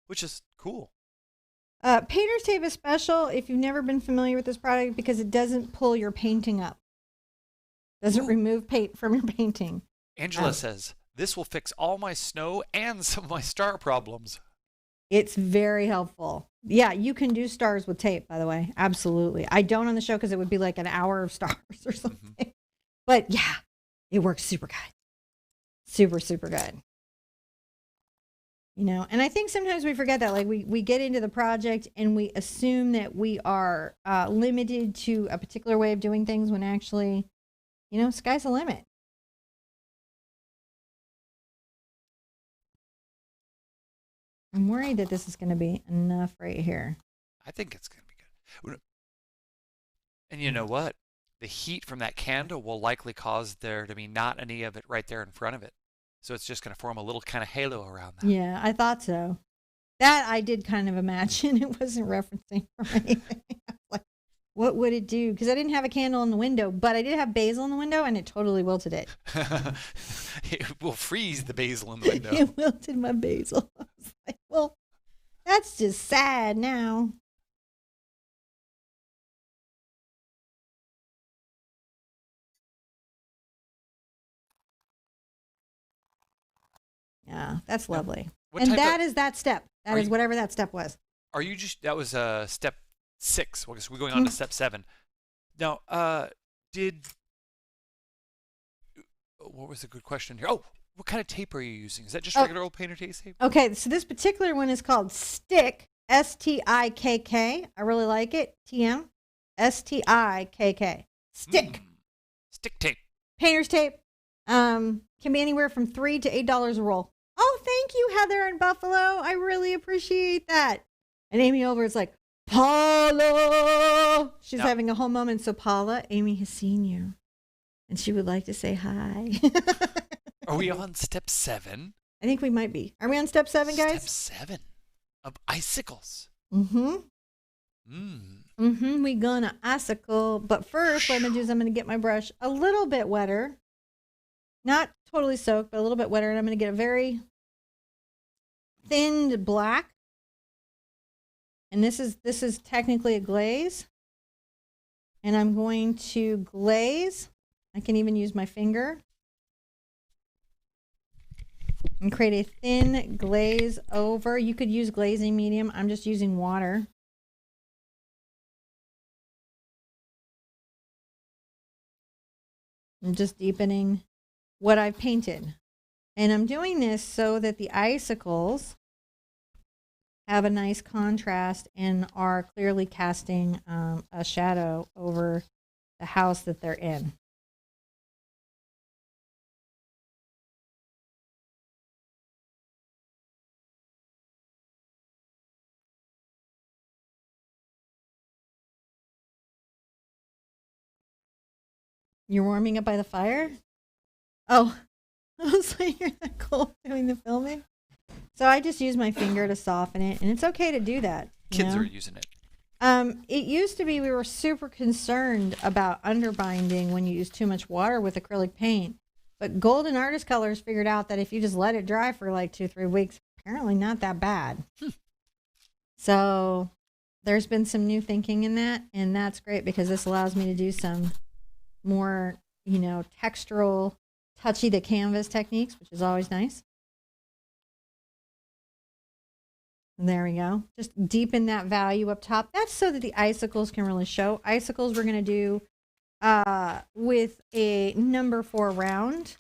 Which is cool. Painter's tape is special if you've never been familiar with this product because it doesn't pull your painting up. Doesn't remove paint from your painting. Angela says, this will fix all my snow and some of my star problems. It's very helpful. Yeah, you can do stars with tape, by the way. Absolutely. I don't on the show because it would be like an hour of stars or something. Mm-hmm. But yeah, it works super good. Super, super good. You know, and I think sometimes we forget that. Like we get into the project and we assume that we are limited to a particular way of doing things when actually, you know, sky's the limit. I'm worried that this is going to be enough right here. I think it's going to be good. And you know what? The heat from that candle will likely cause there to be not any of it right there in front of it. So it's just going to form a little kind of halo around that. Yeah, I thought so. That I did kind of imagine. It wasn't referencing from anything. Like, what would it do? Because I didn't have a candle in the window, but I did have basil in the window, and it totally wilted it. It will freeze the basil in the window. It wilted my basil. I was like, well, that's just sad now. Yeah, that's lovely. And that is that step. That is whatever that step was. Are you just, that was step 6. Well, I guess we're going on to step 7. Now, what was a good question here? Oh, what kind of tape are you using? Is that just regular old painter tape? Okay, so this particular one is called Stick, S-T-I-K-K. I really like it. TM, S-T-I-K-K. Stick. Stick tape. Painter's tape. Can be anywhere from $3 to $8 a roll. Oh, thank you, Heather in Buffalo. I really appreciate that. And Amy over is like, Paula. She's having a whole moment. So, Paula, Amy has seen you. And she would like to say hi. Are we on step 7? I think we might be. Are we on step 7, guys? Step 7 of icicles. Mm-hmm. We gonna icicle. But first, what I'm going to do is I'm going to get my brush a little bit wetter. Not totally soaked, but a little bit wetter. And I'm going to get a very thinned black. And this is technically a glaze. And I'm going to glaze. I can even use my finger. And create a thin glaze over. You could use glazing medium. I'm just using water. I'm just deepening what I've painted. And I'm doing this so that the icicles have a nice contrast and are clearly casting a shadow over the house that they're in. You're warming up by the fire? Oh, I was like, you're that cold doing the filming? So I just use my finger to soften it, and it's okay to do that. Kids are using it. It used to be we were super concerned about underbinding when you use too much water with acrylic paint. But Golden Artist Colors figured out that if you just let it dry for like 2-3 weeks, apparently not that bad. So there's been some new thinking in that, and that's great because this allows me to do some more, textural, touchy the canvas techniques, which is always nice. And there we go. Just deepen that value up top. That's so that the icicles can really show. Icicles we're going to do with a number 4 round.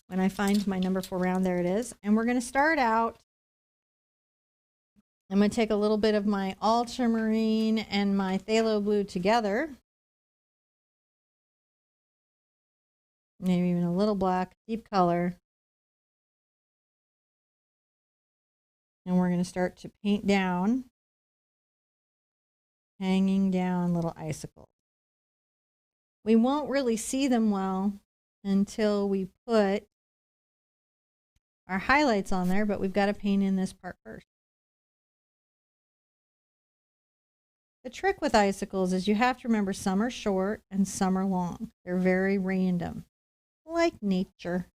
When I find my number 4 round, there it is. And we're going to start out. I'm going to take a little bit of my ultramarine and my phthalo blue together. Maybe even a little black, deep color. And we're going to start to paint down, hanging down little icicles. We won't really see them well until we put our highlights on there, but we've got to paint in this part first. The trick with icicles is you have to remember some are short and some are long. They're very random, like nature.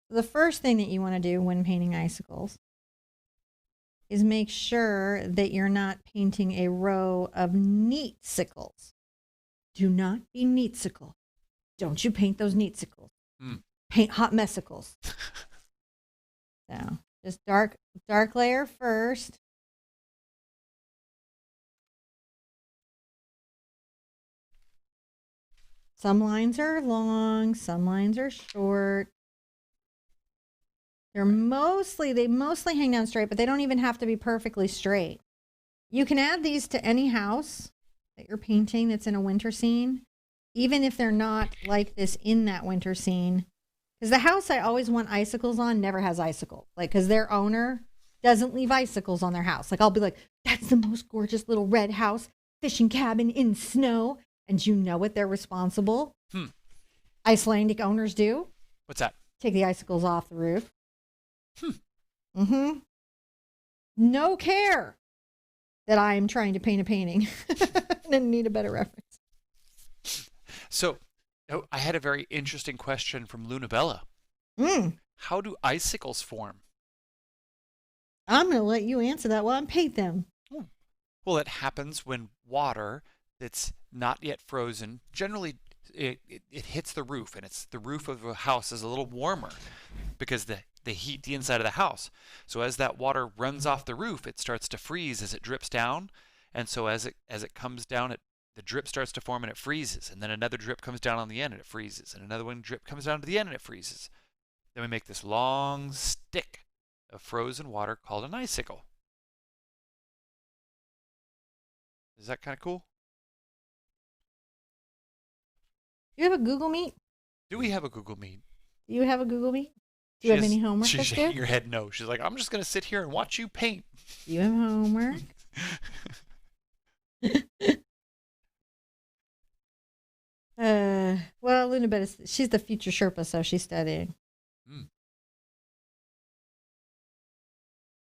The first thing that you want to do when painting icicles is make sure that you're not painting a row of neat-sicles. Do not be neat-sicle. Don't you paint those neat-sicles. Paint hot messicles. So just dark layer first. Some lines are long, some lines are short. They mostly hang down straight, but they don't even have to be perfectly straight. You can add these to any house that you're painting that's in a winter scene, even if they're not like this in that winter scene. Because the house I always want icicles on never has icicles. Like, because their owner doesn't leave icicles on their house. Like, I'll be like, that's the most gorgeous little red house, fishing cabin in snow. And you know what they're responsible? Icelandic owners do? What's that? Take the icicles off the roof. No care that I am trying to paint a painting and need a better reference. So, I had a very interesting question from Lunabella. How do icicles form? I'm going to let you answer that while I paint them. Well, it happens when water that's not yet frozen, generally it hits the roof, and it's the roof of a house is a little warmer because they heat the inside of the house. So as that water runs off the roof, it starts to freeze as it drips down, and so as it comes down, the drip starts to form and it freezes, and then another drip comes down on the end and it freezes, and another one drip comes down to the end and it freezes. Then we make this long stick of frozen water called an icicle. Is that kind of cool? Do you have a Google Meet? Do we have a Google Meet? Do you have a Google Meet? Do you have any homework? She's shaking her head no. She's like, I'm just going to sit here and watch you paint. Do you have homework? Well, Luna, she's the future Sherpa, so she's studying.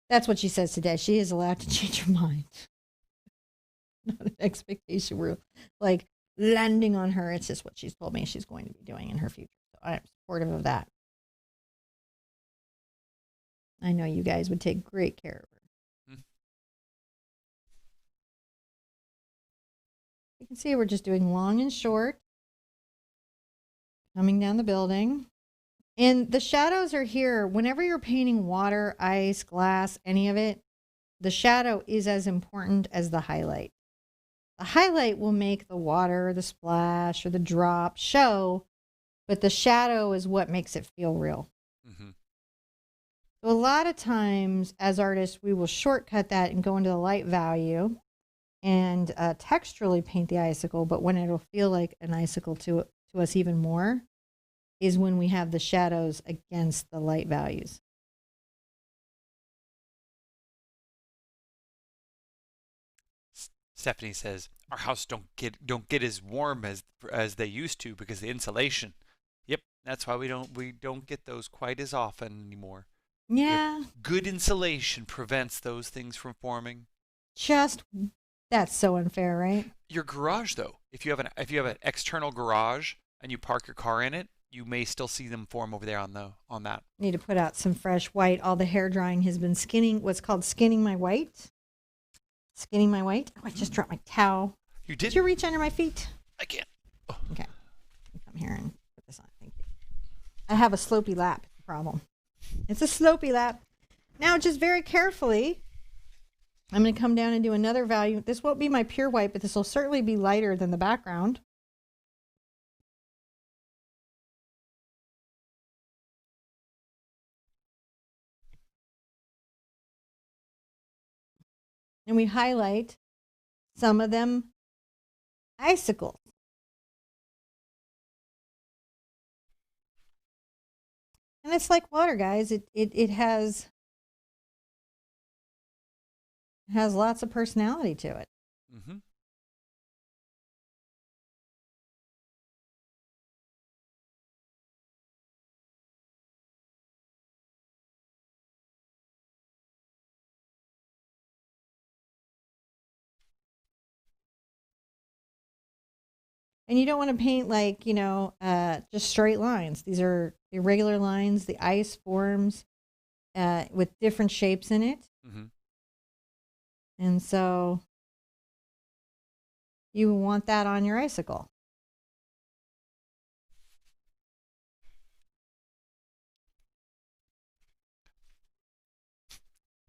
That's what she says today. She is allowed to change her mind. Not an expectation we're like landing on her. It's just what she's told me she's going to be doing in her future. So I'm supportive of that. I know you guys would take great care of her. You can see we're just doing long and short, coming down the building. And the shadows are here. Whenever you're painting water, ice, glass, any of it, the shadow is as important as the highlight. The highlight will make the water, the splash, or the drop show, but the shadow is what makes it feel real. So a lot of times, as artists, we will shortcut that and go into the light value and texturally paint the icicle, but when it'll feel like an icicle to us even more is when we have the shadows against the light values. Stephanie says our house don't get as warm as they used to because of the insulation. Yep, that's why we don't get those quite as often anymore. Yeah. Good insulation prevents those things from forming. That's so unfair, right? Your garage, though, if you have an external garage and you park your car in it, you may still see them form over there on that. Need to put out some fresh white. All the hair drying has been what's called skinning my white. Skinning my white. Oh, I just dropped my towel. You did? Did you reach under my feet? I can't. Oh. Okay. Come here and put this on. Thank you. I have a slopey lap problem. It's a slopey lap. Now, just very carefully, I'm going to come down and do another value. This won't be my pure white, but this will certainly be lighter than the background. And we highlight some of them icicles. And it's like water, guys. It has lots of personality to it. And you don't want to paint like, just straight lines. These are irregular lines. The ice forms with different shapes in it. Mm-hmm. And so you want that on your icicle.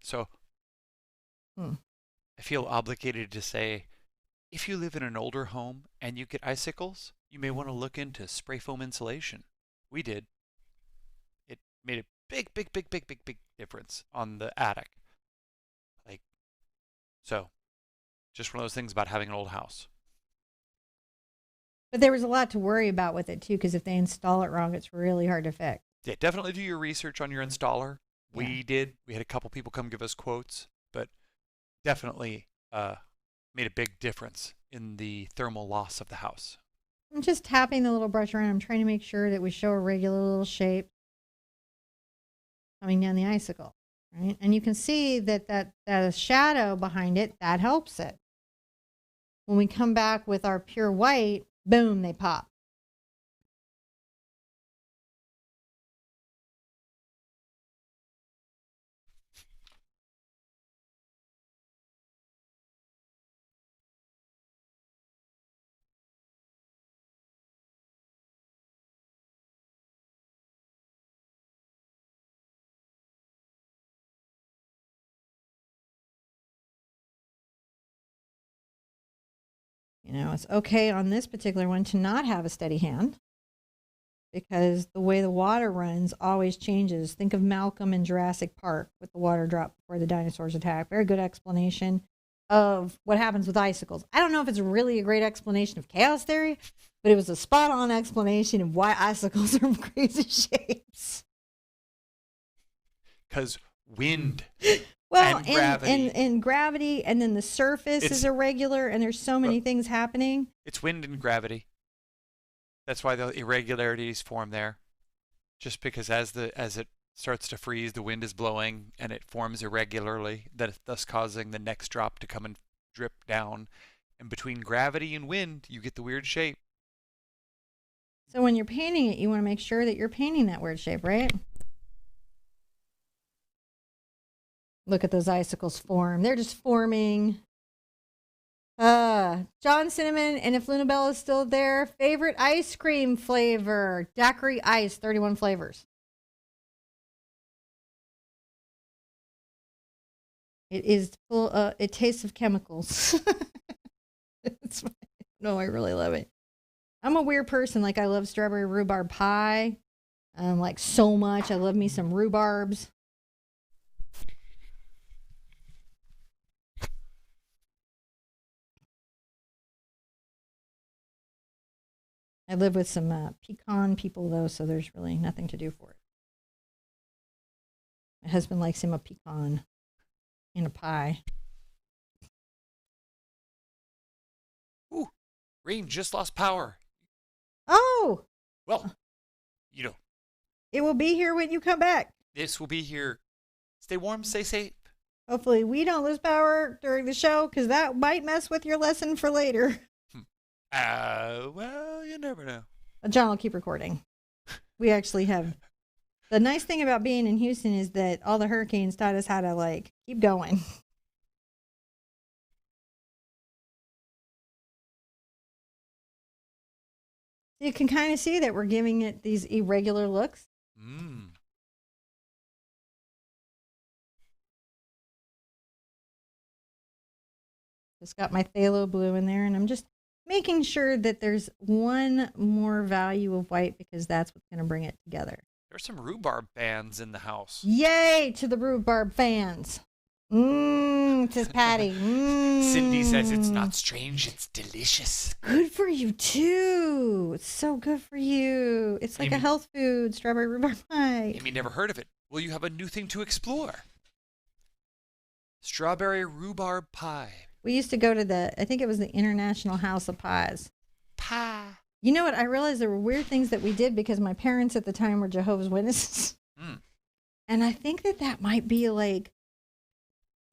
So I feel obligated to say, if you live in an older home and you get icicles, you may want to look into spray foam insulation. We did. It made a big difference on the attic. So, just one of those things about having an old house. But there was a lot to worry about with it too, because if they install it wrong, it's really hard to fix. Yeah, definitely do your research on your installer. We did. We had a couple people come give us quotes, but definitely made a big difference in the thermal loss of the house. I'm just tapping the little brush around. I'm trying to make sure that we show a regular little shape coming down the icicle, right? And you can see that shadow behind it, that helps it. When we come back with our pure white, boom, they pop. It's okay on this particular one to not have a steady hand because the way the water runs always changes. Think of Malcolm in Jurassic Park with the water drop before the dinosaurs attack. Very good explanation of what happens with icicles. I don't know if it's really a great explanation of chaos theory, but it was a spot-on explanation of why icicles are crazy shapes. Because wind. Well, and gravity. And gravity, and then the surface is irregular, and there's so many things happening. It's wind and gravity. That's why the irregularities form there. Just because as it starts to freeze, the wind is blowing, and it forms irregularly, thus causing the next drop to come and drip down. And between gravity and wind, you get the weird shape. So when you're painting it, you want to make sure that you're painting that weird shape, right? Look at those icicles form. They're just forming. John Cinnamon, and if Luna Bell is still there, favorite ice cream flavor. Daiquiri Ice, 31 flavors. It is full, it tastes of chemicals. No, I really love it. I'm a weird person. Like, I love strawberry rhubarb pie. Like, so much. I love me some rhubarbs. I live with some pecan people, though, so there's really nothing to do for it. My husband likes him a pecan in a pie. Ooh, rain just lost power. Oh! Well, it will be here when you come back. This will be here. Stay warm, stay safe. Hopefully we don't lose power during the show, because that might mess with your lesson for later. Well, you never know. John will keep recording. We actually have... The nice thing about being in Houston is that all the hurricanes taught us how to, keep going. You can kind of see that we're giving it these irregular looks. Just got my phthalo blue in there, and I'm just making sure that there's one more value of white, because that's what's going to bring it together. There's some rhubarb bands in the house. Yay to the rhubarb fans. Says Patty. Cindy says it's not strange, it's delicious. Good for you, too. It's so good for you. It's like a health food, strawberry rhubarb pie. Amy never heard of it. Well, you have a new thing to explore. Strawberry rhubarb pie. We used to go to I think it was the International House of Pies. Pie. You know what? I realized there were weird things that we did because my parents at the time were Jehovah's Witnesses. And I think that might be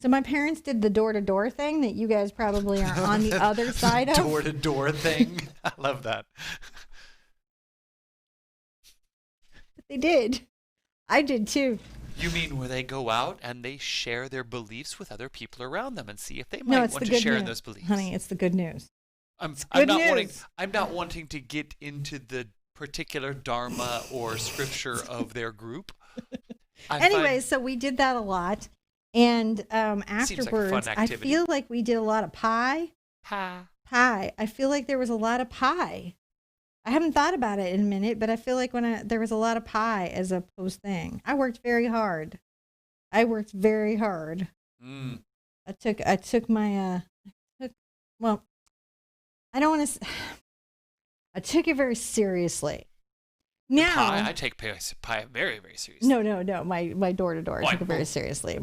So my parents did the door-to-door thing that you guys probably are on the other side of. Door-to-door thing. I love that. They did. I did too. You mean where they go out and they share their beliefs with other people around them and see if they No, might it's want the to good share in news. those beliefs? Honey, it's the good news. I'm good not news. I'm not wanting to get into the particular dharma or scripture of their group. Anyways, so we did that a lot. And afterwards, like a fun I activity. feel like we did a lot of pie. Pie. I feel like there was a lot of pie. I haven't thought about it in a minute, but I feel like there was a lot of pie as a post thing. I worked very hard. Mm. I took my well, I don't want to. I took it very seriously. Now Pie, I take pie very, very seriously. No. My door to door, I took it very seriously.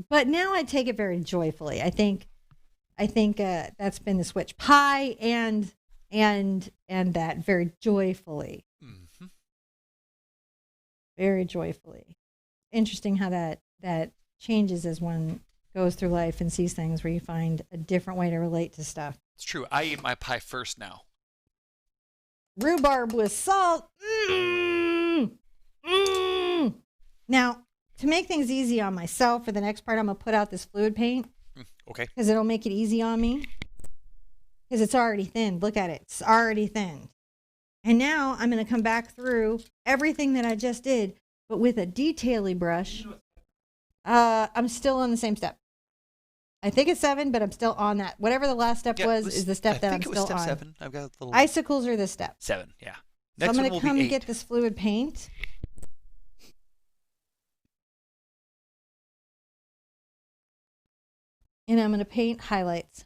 But now I take it very joyfully. I think that's been the switch. Pie and that very joyfully. Mm-hmm. Very joyfully. Interesting how that changes as one goes through life and sees things where you find a different way to relate to stuff. It's true. I eat my pie first now. Rhubarb with salt. Now, to make things easy on myself, for the next part, I'm going to put out this fluid paint. Okay. Because it'll make it easy on me. Because it's already thinned. Look at it. It's already thinned. And now I'm going to come back through everything that I just did, but with a detail-y brush. I'm still on the same step. I think it's 7, but I'm still on that. Whatever the last step is the step that I'm still on. I think it was step 7. I've got a little... Icicles are this step. 7, yeah. So Next I'm one going will to come be and 8. get this fluid paint. And I'm going to paint highlights.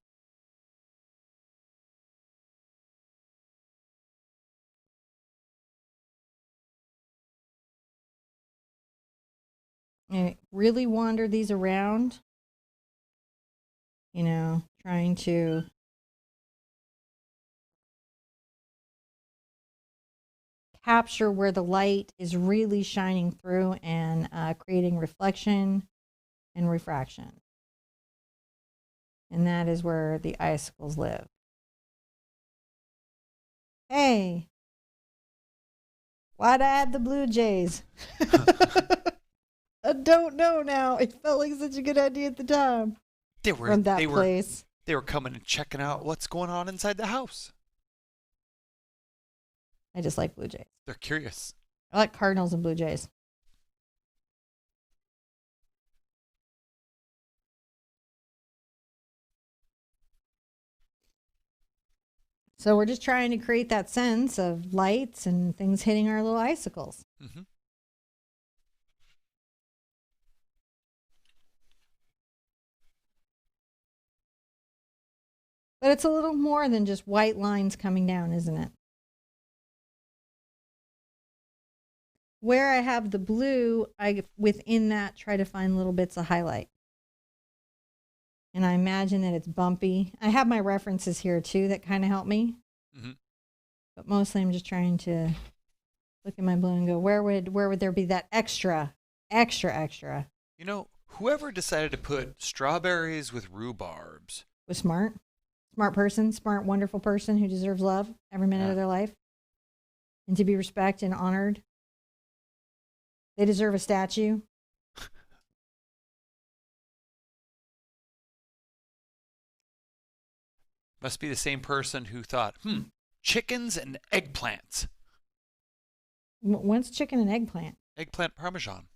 And really wander these around. You know, trying to capture where the light is really shining through and creating reflection and refraction. And that is where the icicles live. Hey, why'd I add the Bluejays? I don't know now. It felt like such a good idea at the time. They were coming and checking out what's going on inside the house. I just like Bluejays. They're curious. I like Cardinals and Bluejays. So we're just trying to create that sense of lights and things hitting our little icicles. Mm-hmm. But it's a little more than just white lines coming down, isn't it? Where I have the blue, I within that try to find little bits of highlight. And I imagine that it's bumpy. I have my references here too that kind of help me. Mm-hmm. But mostly I'm just trying to look at my blue and go, where would there be that extra? You know, whoever decided to put strawberries with rhubarbs Was smart. Smart person, smart, wonderful person who deserves love every minute of their life. And to be respected and honored. They deserve a statue. must be the same person who thought, chickens and eggplants. When's chicken and eggplant? Eggplant parmesan.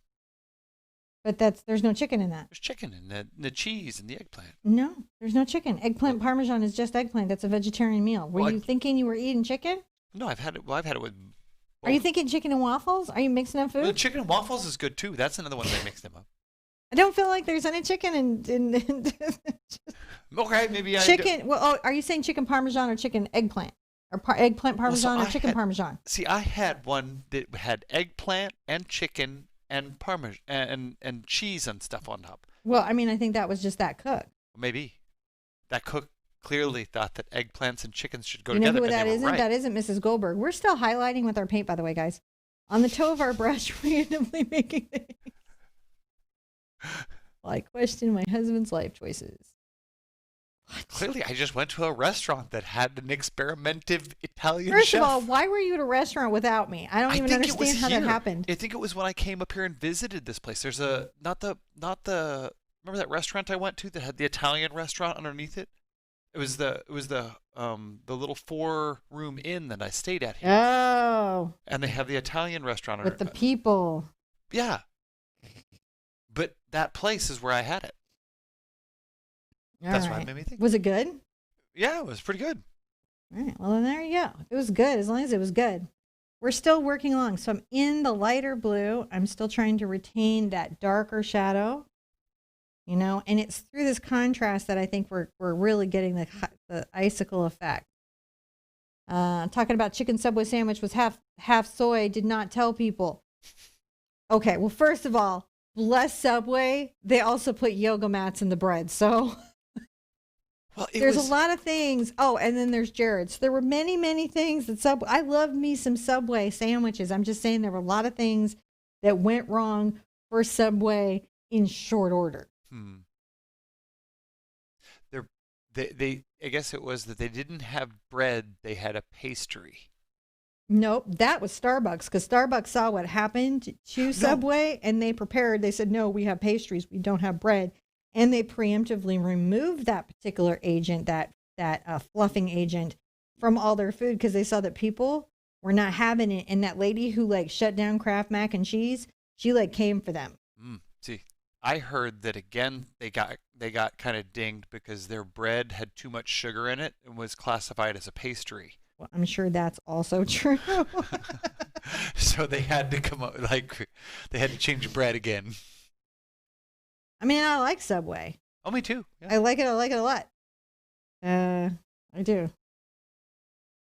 But there's no chicken in that. There's chicken in the cheese and the eggplant. No, there's no chicken. Eggplant parmesan is just eggplant. That's a vegetarian meal. Were you thinking you were eating chicken? No, I've had it. Well, I've had it with. Are you thinking chicken and waffles? Are you mixing up food? Well, chicken and waffles is good too. That's another one they mix them up. I don't feel like there's any chicken in Okay, maybe chicken. Well, are you saying chicken parmesan or chicken eggplant, or eggplant parmesan or chicken parmesan? See, I had one that had eggplant and chicken and parmesan and cheese and stuff on top. Well, I mean, I think that was just that cook. Maybe that cook clearly thought that eggplants and chickens should go together. You know together. who that isn't? Right. That isn't Mrs. Goldberg. We're still highlighting with our paint, by the way, guys. On the toe of our brush, randomly making things. I question my husband's life choices. What? Clearly, I just went to a restaurant that had an experimental Italian First chef. of all, why were you at a restaurant without me? I don't even think it was understand how that here. happened. I think it was when I came up here and visited this place. There's a not the remember that restaurant I went to that had the Italian restaurant underneath it? It was the little 4-room inn that I stayed at here. Oh, And they have the Italian restaurant with the people. Yeah. But that place is where I had it. That's why it made me think. Was it good? Yeah, it was pretty good. All right. Well, then there you go. It was good as long as it was good. We're still working along. So I'm in the lighter blue. I'm still trying to retain that darker shadow, you know, and it's through this contrast that I think we're really getting the icicle effect. Talking about chicken Subway sandwich was half soy. Did not tell people. Okay. Well, first of all, bless Subway. They also put yoga mats in the bread. So well, there's a lot of things. Oh, and then there's Jared's. There were many, many things that Subway. I love me some Subway sandwiches. I'm just saying there were a lot of things that went wrong for Subway in short order. They I guess it was that they didn't have bread. They had a pastry. Nope, that was Starbucks because Starbucks saw what happened to Subway and they prepared. They said, no, we have pastries. We don't have bread. And they preemptively removed that particular agent, that fluffing agent, from all their food because they saw that people were not having it. And that lady who like shut down Kraft mac and cheese, she like came for them. See, I heard that again. They got kind of dinged because their bread had too much sugar in it and was classified as a pastry. Well, I'm sure that's also true. So they had to come up they had to change bread again. I mean, I like Subway. Oh, me too. Yeah. I like it a lot. I do.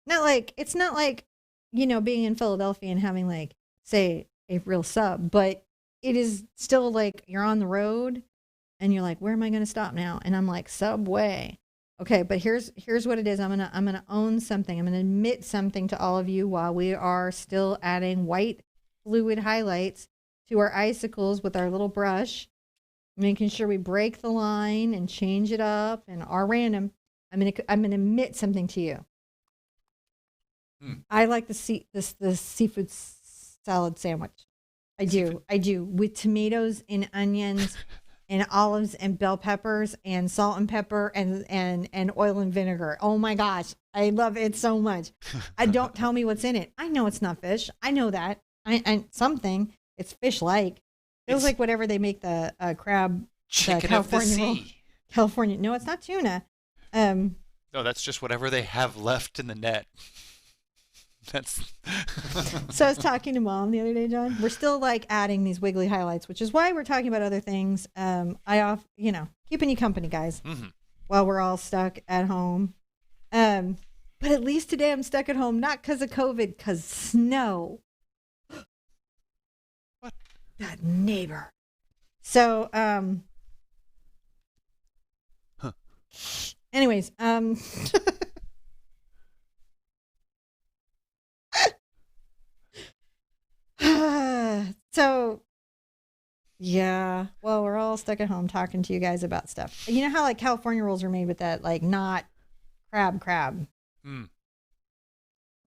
It's not like, you know, being in Philadelphia and having like, say, a real sub, but it is still like you're on the road and you're like, where am I going to stop now? And I'm like, Subway. Okay, but here's what it is. I'm gonna own something. I'm gonna admit something to all of you while we are still adding white fluid highlights to our icicles with our little brush, making sure we break the line and change it up and are random. I'm gonna admit something to you. I like the seafood salad sandwich. I do with tomatoes and onions and olives and bell peppers and salt and pepper and oil and vinegar. Oh my gosh, I love it so much. Don't tell me what's in it. I know it's not fish. I know that. I something. It's fish-like. Feels like whatever they make the crab. Chicken California of the roll. sea. California. No, it's not tuna. No, that's just whatever they have left in the net. That's So I was talking to Mom the other day, John. We're still like adding these wiggly highlights, which is why we're talking about other things. Keeping you company, guys, while we're all stuck at home. But at least today I'm stuck at home, not because of COVID, because snow. What? That neighbor. So, anyways, so yeah, well, we're all stuck at home talking to you guys about stuff. You know how like California rolls are made with that, like not crab.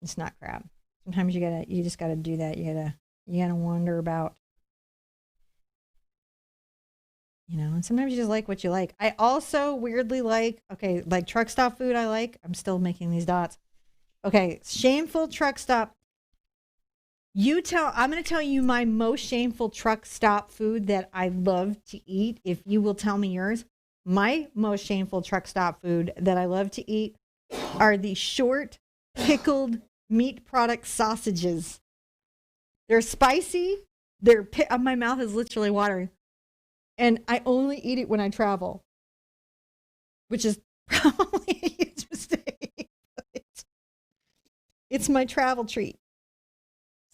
It's not crab. Sometimes you just gotta do that. You gotta wonder about, you know, and sometimes you just like what you like. I also weirdly like truck stop food. I'm still making these dots. Okay, shameful truck stop. I'm going to tell you my most shameful truck stop food that I love to eat. If you will tell me yours, my most shameful truck stop food that I love to eat are the short pickled meat product sausages. They're spicy. My mouth is literally watering. And I only eat it when I travel, which is probably a huge mistake. But it's my travel treat.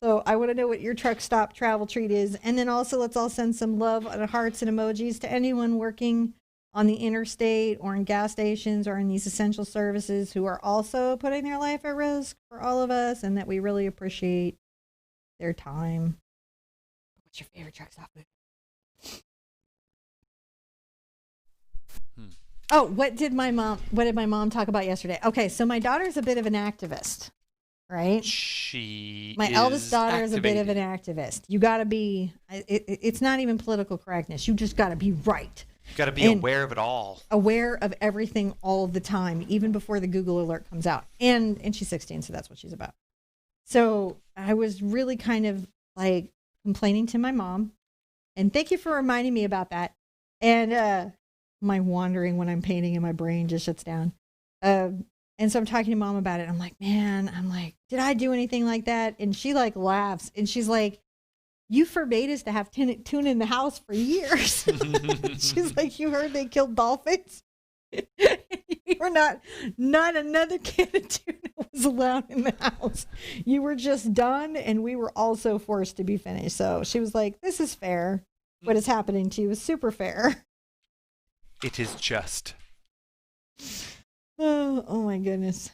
So I want to know what your truck stop travel treat is. And then also let's all send some love and hearts and emojis to anyone working on the interstate or in gas stations or in these essential services who are also putting their life at risk for all of us, and that we really appreciate their time. What's your favorite truck stop food? Oh, what did my mom talk about yesterday? Okay, so my daughter's a bit of an activist, right? My eldest daughter is a bit of an activist. You got to be, it's not even political correctness. You just got to be right. You got to be aware of it all. Aware of everything all the time, even before the Google alert comes out. And she's 16, so that's what she's about. So I was really kind of like complaining to my mom. And thank you for reminding me about that. And my wandering when I'm painting and my brain just shuts down. And so I'm talking to mom about it. I'm like, did I do anything like that? And she like laughs and she's like, you forbade us to have tuna in the house for years. She's like, you heard they killed dolphins? You're not another can of tuna was allowed in the house. You were just done and we were also forced to be finished. So she was like, this is fair. What is happening to you is super fair. It is just. Oh my goodness.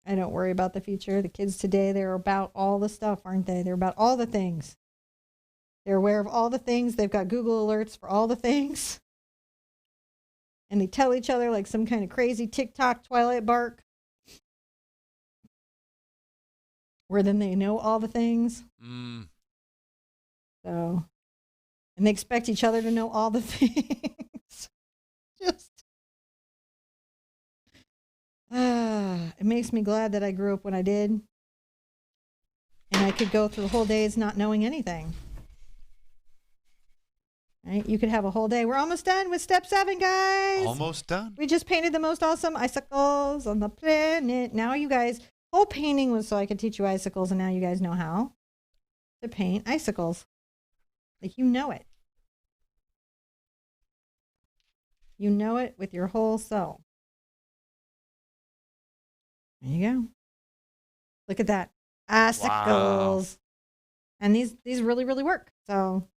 I don't worry about the future. The kids today, they're about all the stuff, aren't they? They're about all the things. They're aware of all the things. They've got Google alerts for all the things. And they tell each other like some kind of crazy TikTok Twilight bark. Where then they know all the things. So, and they expect each other to know all the things. Just. It makes me glad that I grew up when I did. And I could go through the whole days not knowing anything. Right? You could have a whole day. We're almost done with step 7, guys. Almost done. We just painted the most awesome icicles on the planet. Now you guys, whole painting was so I could teach you icicles, and now you guys know how to paint icicles. Like, you know it. You know it with your whole soul. There you go. Look at that. Icicles. Wow. And these really, really work. So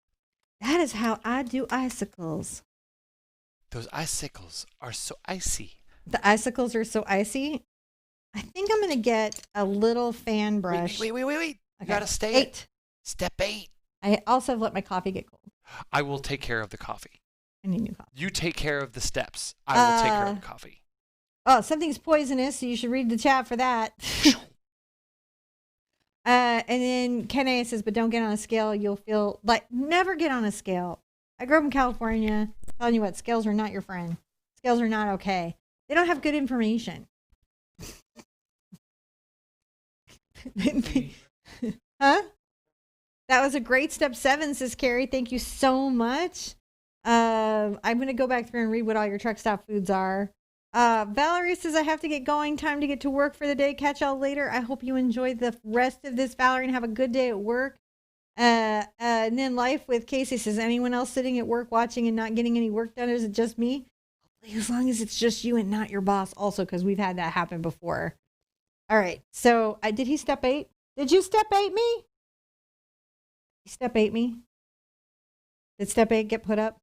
that is how I do icicles. Those icicles are so icy. The icicles are so icy. I think I'm going to get a little fan brush. Wait. Okay. You got to stay 8. Step 8. I also have let my coffee get cold. I will take care of the coffee. I need new coffee. You take care of the steps. I will take care of the coffee. Oh, something's poisonous, so you should read the chat for that. And then Ken A says, but don't get on a scale. You'll feel like never get on a scale. I grew up in California. Telling you what, scales are not your friend. Scales are not okay. They don't have good information. Huh? That was a great step 7, says Carrie. Thank you so much. I'm going to go back through and read what all your truck stop foods are. Valerie says, I have to get going. Time to get to work for the day. Catch y'all later. I hope you enjoy the rest of this, Valerie, and have a good day at work. And then Life with Casey says, anyone else sitting at work watching and not getting any work done? Or is it just me? Hopefully, as long as it's just you and not your boss also, because we've had that happen before. All right. So did he step 8? Did you step 8 me? Step 8 me? Did step 8 get put up?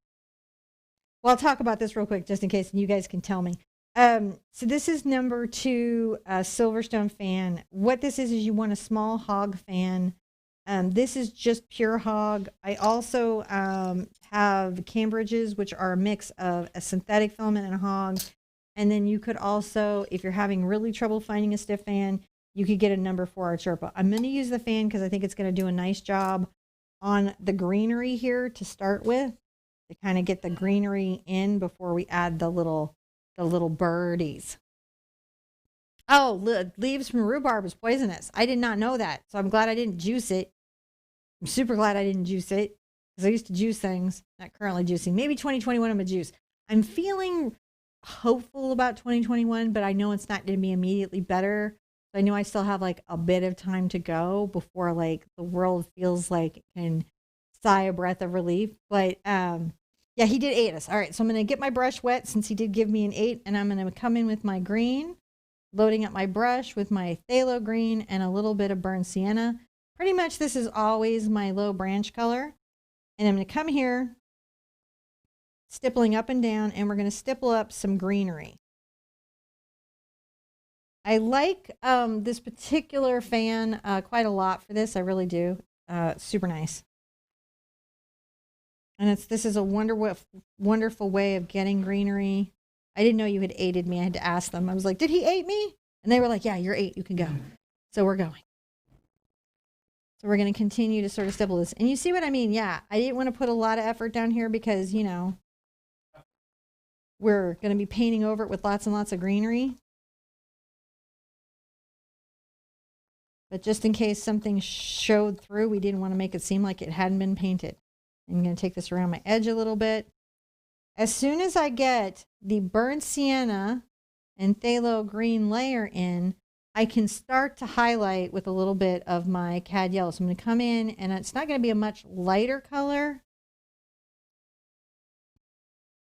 Well, I'll talk about this real quick just in case and you guys can tell me. So this is number 2, Silverstone fan. What this is you want a small hog fan. This is just pure hog. I also have Cambridges, which are a mix of a synthetic filament and a hog. And then you could also, if you're having really trouble finding a stiff fan, you could get a number 4 Art Sherpa. I'm going to use the fan because I think it's going to do a nice job on the greenery here to start with, to kind of get the greenery in before we add the little birdies. Oh, leaves from rhubarb is poisonous. I did not know that. So I'm glad I didn't juice it. I'm super glad I didn't juice it because I used to juice things. Not currently juicing. Maybe 2021 I'm a juice. I'm feeling hopeful about 2021, but I know it's not going to be immediately better. So I know I still have like a bit of time to go before like the world feels like it can sigh a breath of relief. But yeah, he did 8 us. All right, so I'm going to get my brush wet since he did give me an 8, and I'm going to come in with my green, loading up my brush with my phthalo green and a little bit of burnt sienna. Pretty much this is always my low branch color. And I'm going to come here, stippling up and down, and we're going to stipple up some greenery. I like this particular fan quite a lot for this. I really do. Super nice. And this is a wonderful way of getting greenery. I didn't know you had aided me. I had to ask them. I was like, did he aid me? And they were like, yeah, you're 8. You can go. So we're going. So we're going to continue to sort of stipple this. And you see what I mean? Yeah, I didn't want to put a lot of effort down here because, you know, we're going to be painting over it with lots and lots of greenery. But just in case something showed through, we didn't want to make it seem like it hadn't been painted. I'm going to take this around my edge a little bit. As soon as I get the burnt sienna and phthalo green layer in, I can start to highlight with a little bit of my cad yellow. So I'm going to come in, and it's not going to be a much lighter color.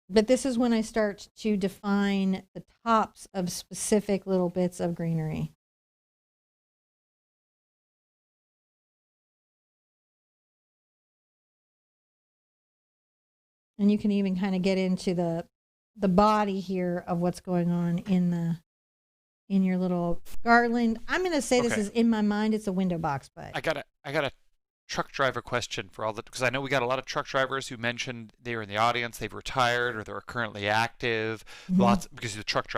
But this is when I start to define the tops of specific little bits of greenery. And you can even kind of get into the body here of what's going on in your little garland. I'm going to say this is in my mind. It's a window box, but I got a truck driver question for all the, because I know we got a lot of truck drivers who mentioned they were in the audience, they've retired or they're currently active. Lots because the truck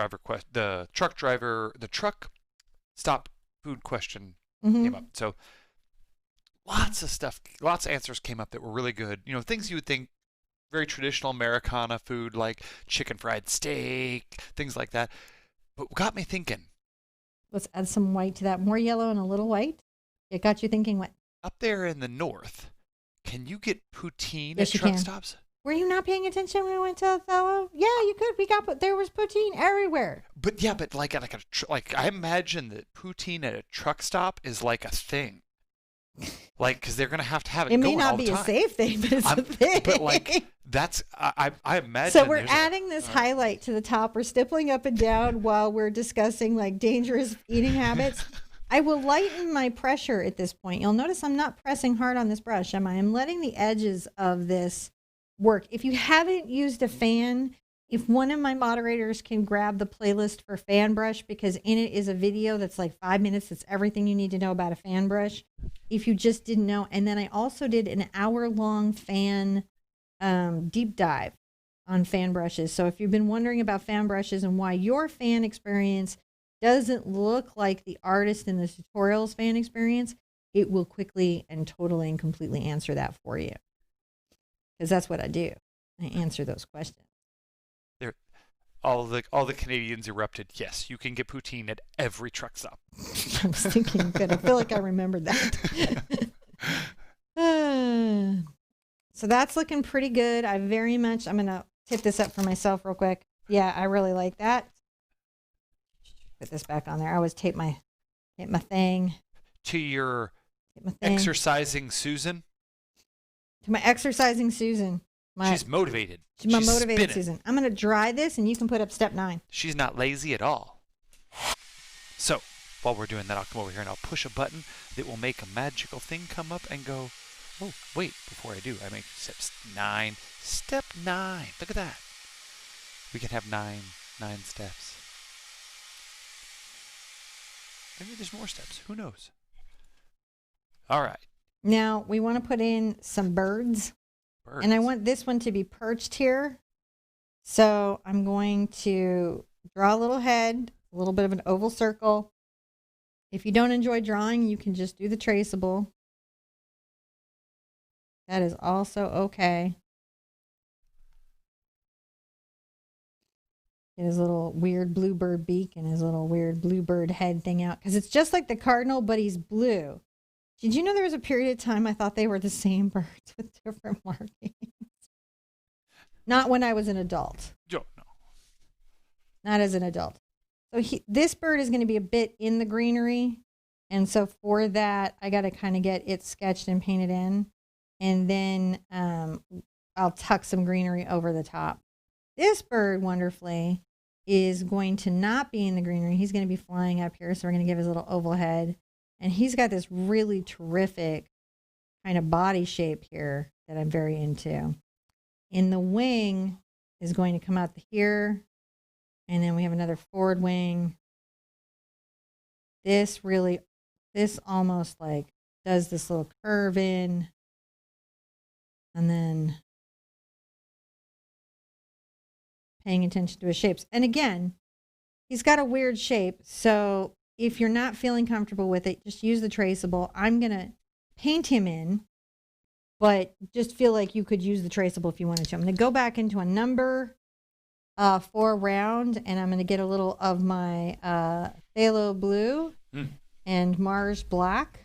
stop food question came up. So lots of stuff, lots of answers came up that were really good. You know, things you would think very traditional Americana food like chicken fried steak, things like that. But what got me thinking. Let's add some white to that. More yellow and a little white. It got you thinking what? Up there in the north, can you get poutine Yes, at truck stops? Were you not paying attention when we went to Othello? Yeah, you could. There was poutine everywhere. But yeah, but like I imagine that poutine at a truck stop is like a thing. Like, because they're gonna have to have it. It may going not all be the a time. safe thing, but it's a thing. But like that's I imagine. So we're adding this highlight to the top. We're stippling up and down while we're discussing like dangerous eating habits. I will lighten my pressure at this point. You'll notice I'm not pressing hard on this brush, am I? I'm letting the edges of this work. If you haven't used a fan, if one of my moderators can grab the playlist for fan brush, because in it is a video that's like 5 minutes. That's everything you need to know about a fan brush. If you just didn't know. And then I also did an hour-long fan deep dive on fan brushes. So if you've been wondering about fan brushes and why your fan experience doesn't look like the artist in the tutorials fan experience, it will quickly and totally and completely answer that for you. Because that's what I do. I answer those questions. All the Canadians erupted. Yes, you can get poutine at every truck stop. I was thinking that. I feel like I remembered that. So that's looking pretty good. I'm going to tip this up for myself real quick. Yeah, I really like that. Put this back on there. I always tape my thing. To your exercising Susan? To my exercising Susan. She's motivated. She's my motivated spinning. Susan. I'm going to dry this and you can put up step 9. She's not lazy at all. So while we're doing that, I'll come over here and I'll push a button that will make a magical thing come up and go, oh, wait, before I do, I make step 9. Step 9. Look at that. We can have 9 steps. Maybe there's more steps. Who knows? All right. Now we want to put in some birds. And I want this one to be perched here. So I'm going to draw a little head, a little bit of an oval circle. If you don't enjoy drawing, you can just do the traceable. That is also okay. Get his little weird bluebird beak and his little weird bluebird head thing out. Because it's just like the cardinal, but he's blue. Did you know there was a period of time I thought they were the same birds with different markings? Not when I was an adult. No. Not as an adult. So this bird is going to be a bit in the greenery. And so for that, I got to kind of get it sketched and painted in. And then I'll tuck some greenery over the top. This bird, wonderfully, is going to not be in the greenery. He's going to be flying up here. So we're going to give his little oval head. And he's got this really terrific kind of body shape here that I'm very into. In the wing is going to come out here. And then we have another forward wing. This almost like does this little curve in. And then paying attention to his shapes. And again, he's got a weird shape. So if you're not feeling comfortable with it, just use the traceable. I'm going to paint him in, but just feel like you could use the traceable if you wanted to. I'm going to go back into a number 4 round, and I'm going to get a little of my phthalo blue and Mars black.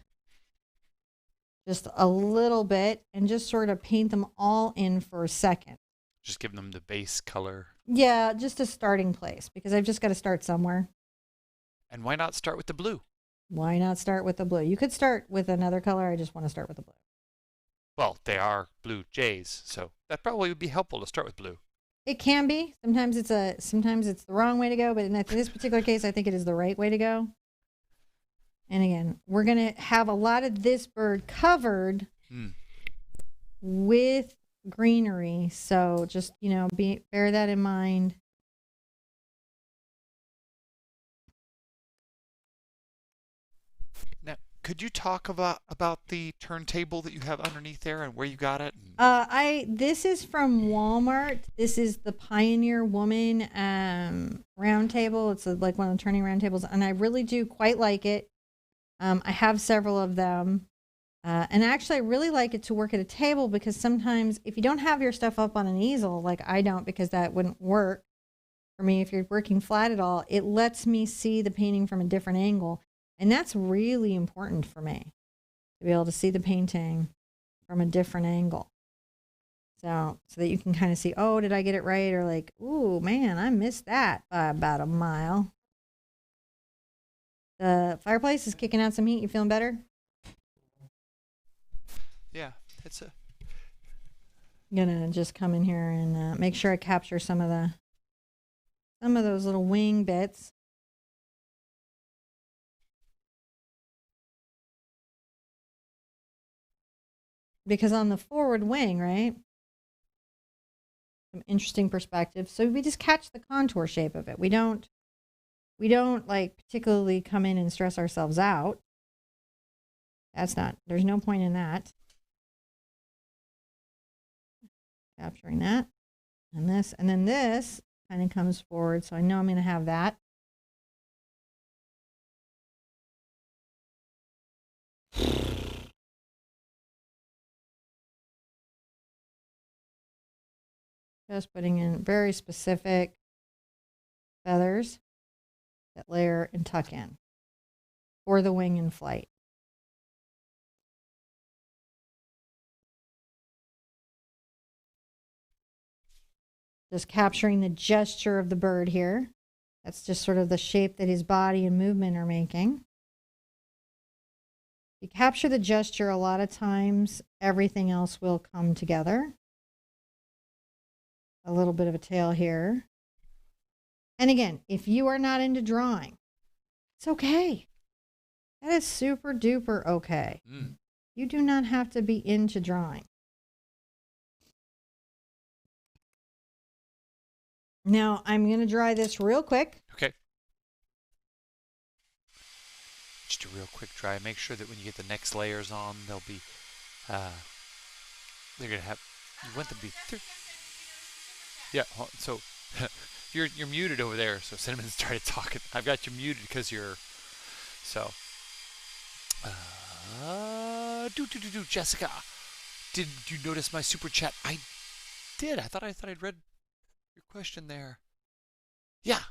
Just a little bit, and just sort of paint them all in for a second. Just give them the base color. Yeah, just a starting place, because I've just got to start somewhere. And why not start with the blue? Why not start with the blue? You could start with another color. I just want to start with the blue. Well, they are blue jays, so that probably would be helpful to start with blue. It can be. Sometimes it's the wrong way to go, but in this particular case, I think it is the right way to go. And again, we're going to have a lot of this bird covered with greenery. So just, bear that in mind. Now, could you talk about the turntable that you have underneath there and where you got it? This is from Walmart. This is the Pioneer Woman round table. It's like one of the turning round tables, and I really do quite like it. I have several of them. And actually, I really like it to work at a table, because sometimes if you don't have your stuff up on an easel, like I don't, because that wouldn't work for me if you're working flat at all, it lets me see the painting from a different angle. And that's really important for me, to be able to see the painting from a different angle. So that you can kind of see, oh, did I get it right? Or like, ooh, man, I missed that by about a mile. The fireplace is kicking out some heat. You feeling better? Yeah, it's a. I'm gonna just come in here and make sure I capture some of those little wing bits. Because on the forward wing, right? Some interesting perspective. So we just catch the contour shape of it. We don't like particularly come in and stress ourselves out. There's no point in that. Capturing that. And this, and then this kind of comes forward. So I know I'm going to have that. Just putting in very specific feathers that layer and tuck in for the wing in flight. Just capturing the gesture of the bird here. That's just sort of the shape that his body and movement are making. You capture the gesture, a lot of times everything else will come together. A little bit of a tail here. And again, if you are not into drawing, it's okay. That is super duper okay. You do not have to be into drawing. Now, I'm going to dry this real quick. Okay. Just a real quick dry. Make sure that when you get the next layers on, they'll be, they're going to have, you want them to be, yeah, so you're muted over there, so Cinnamon started talking. I've got you muted because you're, so, Jessica, did you notice my super chat? I did. I thought I'd read your question there. Yeah,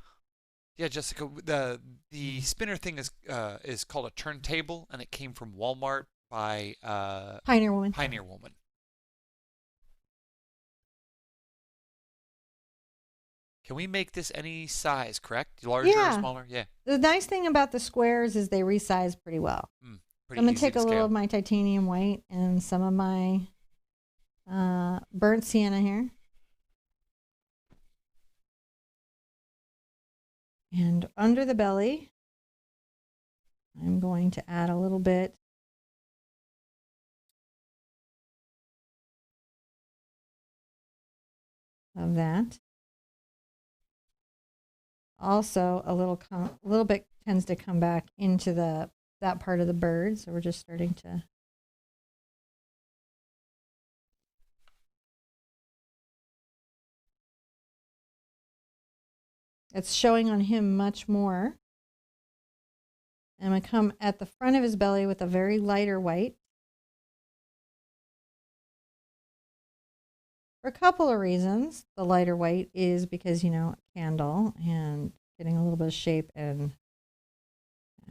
Jessica. The spinner thing is called a turntable, and it came from Walmart by Pioneer Woman. Pioneer Woman. Can we make this any size? Correct? Larger or smaller? Yeah. The nice thing about the squares is they resize pretty well. I'm going to take a little of my titanium white and some of my burnt sienna here. And under the belly, I'm going to add a little bit of that. Also, a little bit tends to come back into that part of the bird, so we're just starting to It's showing on him much more. I'm going to come at the front of his belly with a very lighter white. For a couple of reasons. The lighter white is because, you know, candle and getting a little bit of shape, and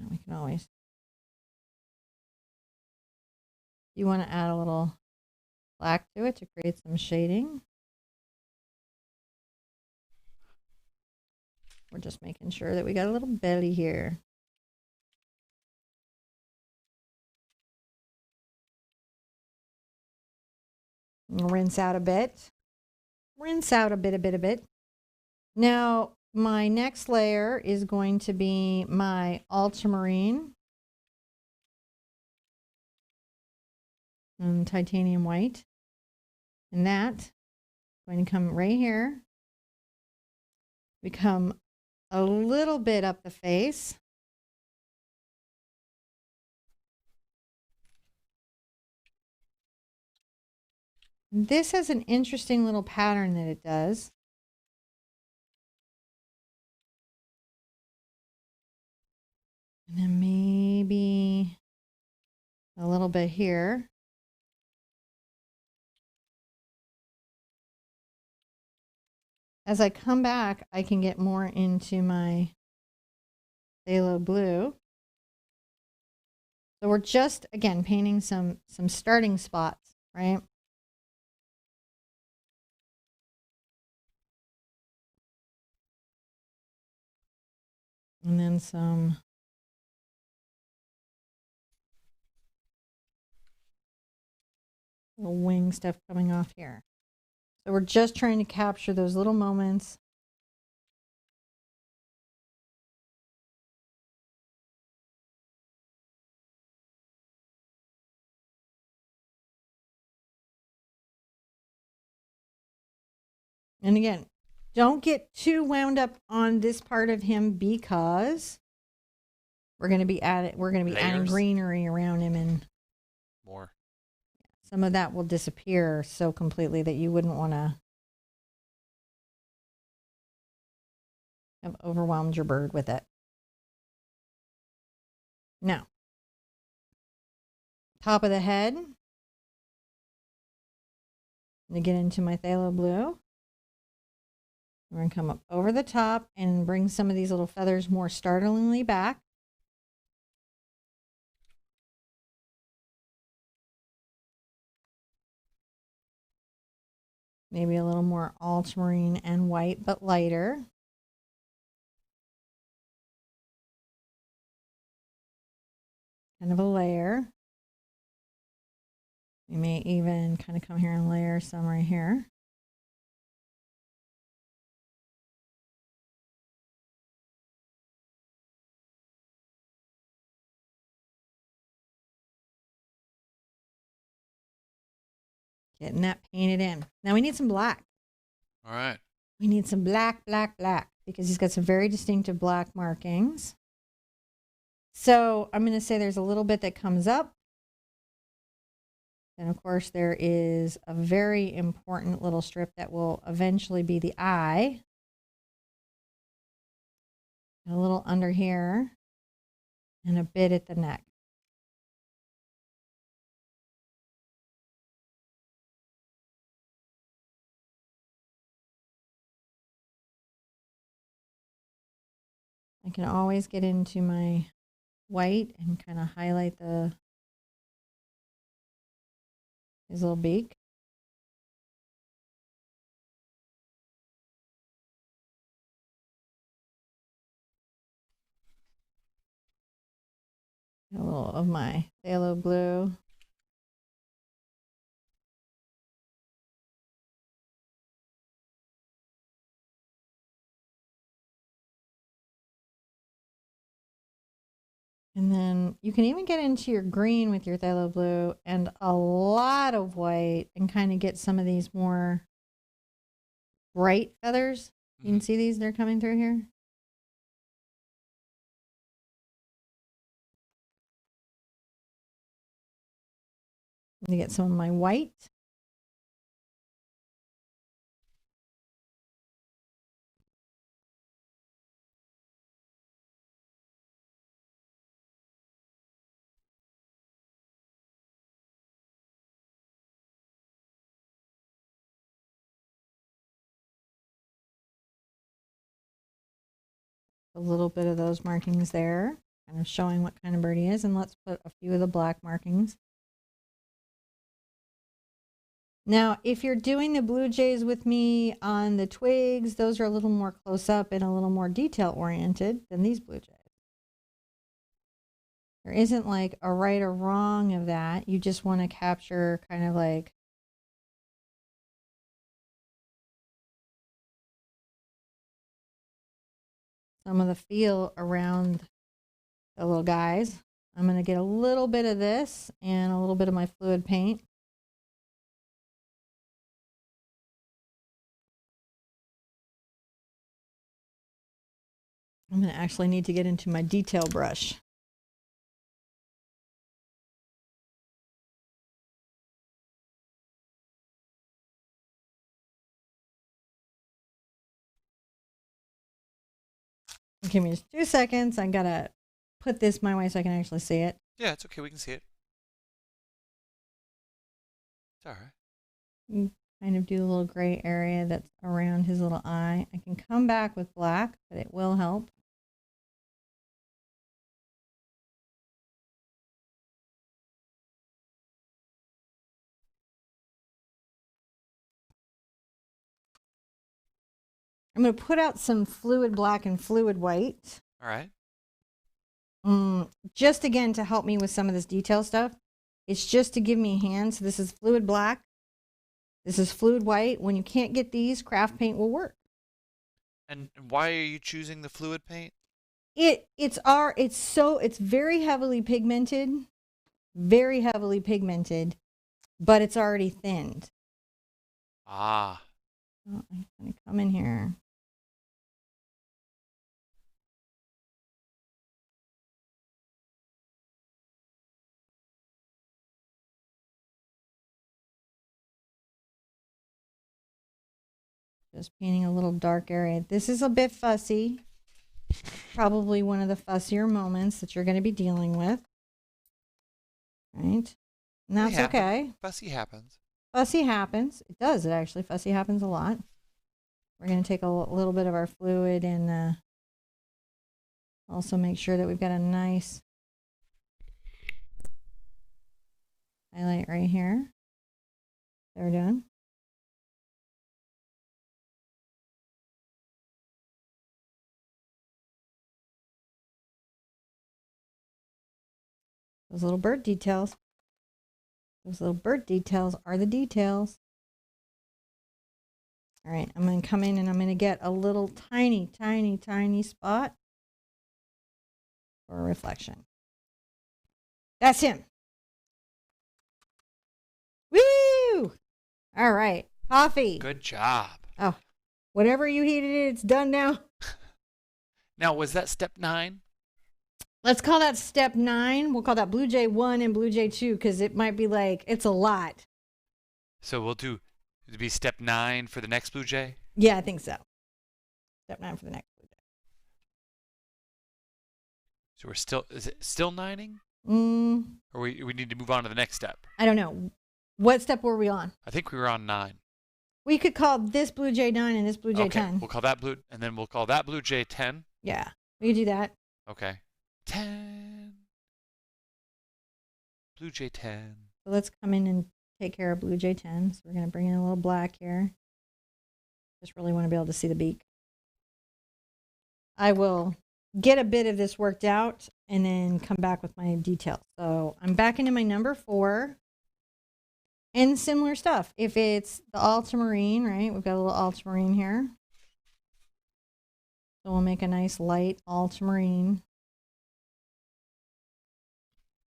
we can always, you want to add a little black to it to create some shading. We're just making sure that we got a little belly here. Rinse out a bit. Rinse out a bit. Now, my next layer is going to be my ultramarine and titanium white. And that's going to come right here. Become a little bit up the face. This has an interesting little pattern that it does. And then maybe a little bit here. As I come back, I can get more into my phthalo blue. So we're just, again, painting some starting spots, right? And then some little wing stuff coming off here. So we're just trying to capture those little moments. And again, don't get too wound up on this part of him because we're going to be adding greenery around him, and more. Some of that will disappear so completely that you wouldn't want to have overwhelmed your bird with it. Now, top of the head. I'm going to get into my phthalo blue. We're going to come up over the top and bring some of these little feathers more startlingly back. Maybe a little more ultramarine and white, but lighter. Kind of a layer. We may even kind of come here and layer some right here. Getting that painted in. Now we need some black. All right. We need some black, because he's got some very distinctive black markings. So I'm going to say there's a little bit that comes up. And of course there is a very important little strip that will eventually be the eye. A little under here and a bit at the neck. I can always get into my white and kind of highlight his little beak. A little of my phthalo blue. And then you can even get into your green with your phthalo blue and a lot of white and kind of get some of these more bright feathers. You can see these, they're coming through here. I'm gonna get some of my white. a little bit of those markings there, kind of showing what kind of bird he is. And let's put a few of the black markings. Now, if you're doing the blue jays with me on the twigs, those are a little more close up and a little more detail oriented than these blue jays. There isn't like a right or wrong of that. You just want to capture kind of like some of the feel around the little guys. I'm going to get a little bit of this and a little bit of my fluid paint. I'm going to actually need to get into my detail brush. Give me just 2 seconds. I got to put this my way so I can actually see it. Yeah, it's okay. We can see it. It's all right. Kind of do the little gray area that's around his little eye. I can come back with black, but it will help. I'm going to put out some fluid black and fluid white. All right. Just again to help me with some of this detail stuff. It's just to give me a hand. So this is fluid black. This is fluid white. When you can't get these, craft paint will work. And why are you choosing the fluid paint? It's very heavily pigmented, but it's already thinned. Ah. Oh, I'm going to come in here. Just painting a little dark area. This is a bit fussy. Probably one of the fussier moments that you're going to be dealing with. Right? And that's okay. Fussy happens. Fussy happens. It does. It actually, fussy happens a lot. We're going to take a little bit of our fluid and also make sure that we've got a nice highlight right here. There, done. Those little bird details. Those little bird details are the details. All right, I'm going to come in and I'm going to get a little tiny, tiny, tiny spot for a reflection. That's him. Woo! All right, coffee. Good job. Oh, whatever you heated it, it's done now. Now, was that step 9? Let's call that step 9. We'll call that Bluejay 1 and Bluejay 2 because it might be like, it's a lot. So we'll do, it'd be step 9 for the next Bluejay? Yeah, I think so. Step 9 for the next Bluejay. So we're still, is it still 9ing? Or we need to move on to the next step? I don't know. What step were we on? I think we were on 9. We could call this Bluejay 9 and this Bluejay okay, 10. We'll call that and then we'll call that Bluejay 10. Yeah, we could do that. Okay. 10. Bluejay 10. So let's come in and take care of Bluejay 10. So we're going to bring in a little black here. Just really want to be able to see the beak. I will get a bit of this worked out and then come back with my details. So I'm back into my number 4 and similar stuff. If it's the ultramarine, right? We've got a little ultramarine here. So we'll make a nice light ultramarine.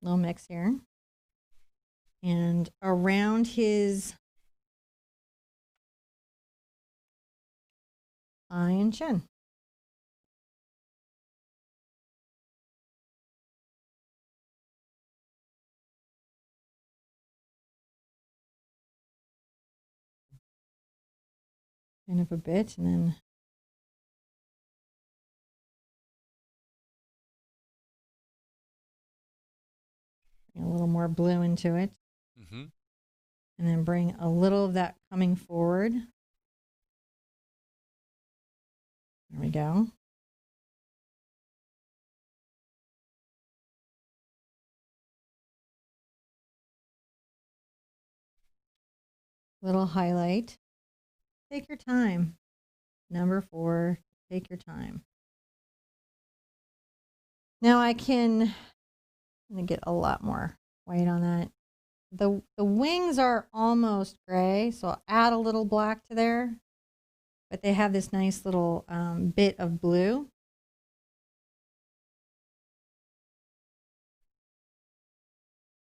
Little mix here. And around his eye and chin. Kind of a bit, and then bring a little more blue into it. Mm-hmm. And then bring a little of that coming forward. There we go. Little highlight. Take your time. Number 4, take your time. Now I'm going to get a lot more white on that. The wings are almost gray, so I'll add a little black to there. But they have this nice little bit of blue.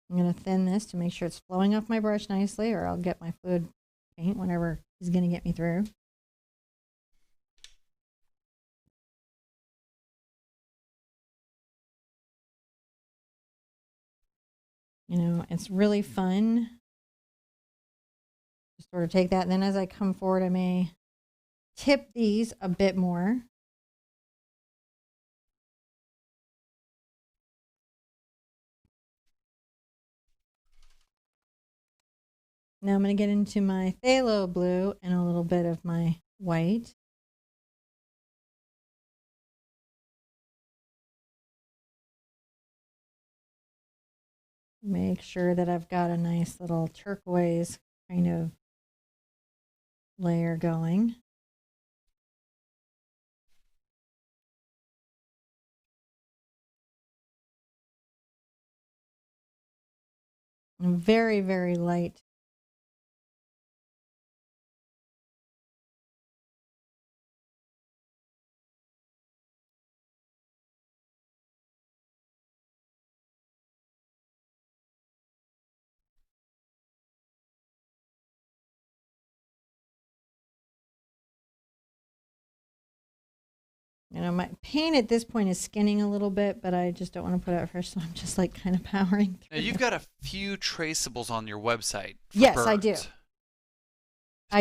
I'm going to thin this to make sure it's flowing off my brush nicely, or I'll get my fluid paint whenever is going to get me through. You know, it's really fun to sort of take that. And then as I come forward, I may tip these a bit more. Now I'm going to get into my phthalo blue and a little bit of my white. Make sure that I've got a nice little turquoise kind of layer going. And very, very light. You know, my paint at this point is skinning a little bit, but I just don't want to put it out first, so I'm just like kind of powering through. Now, you've got a few traceables on your website for yes, birds. I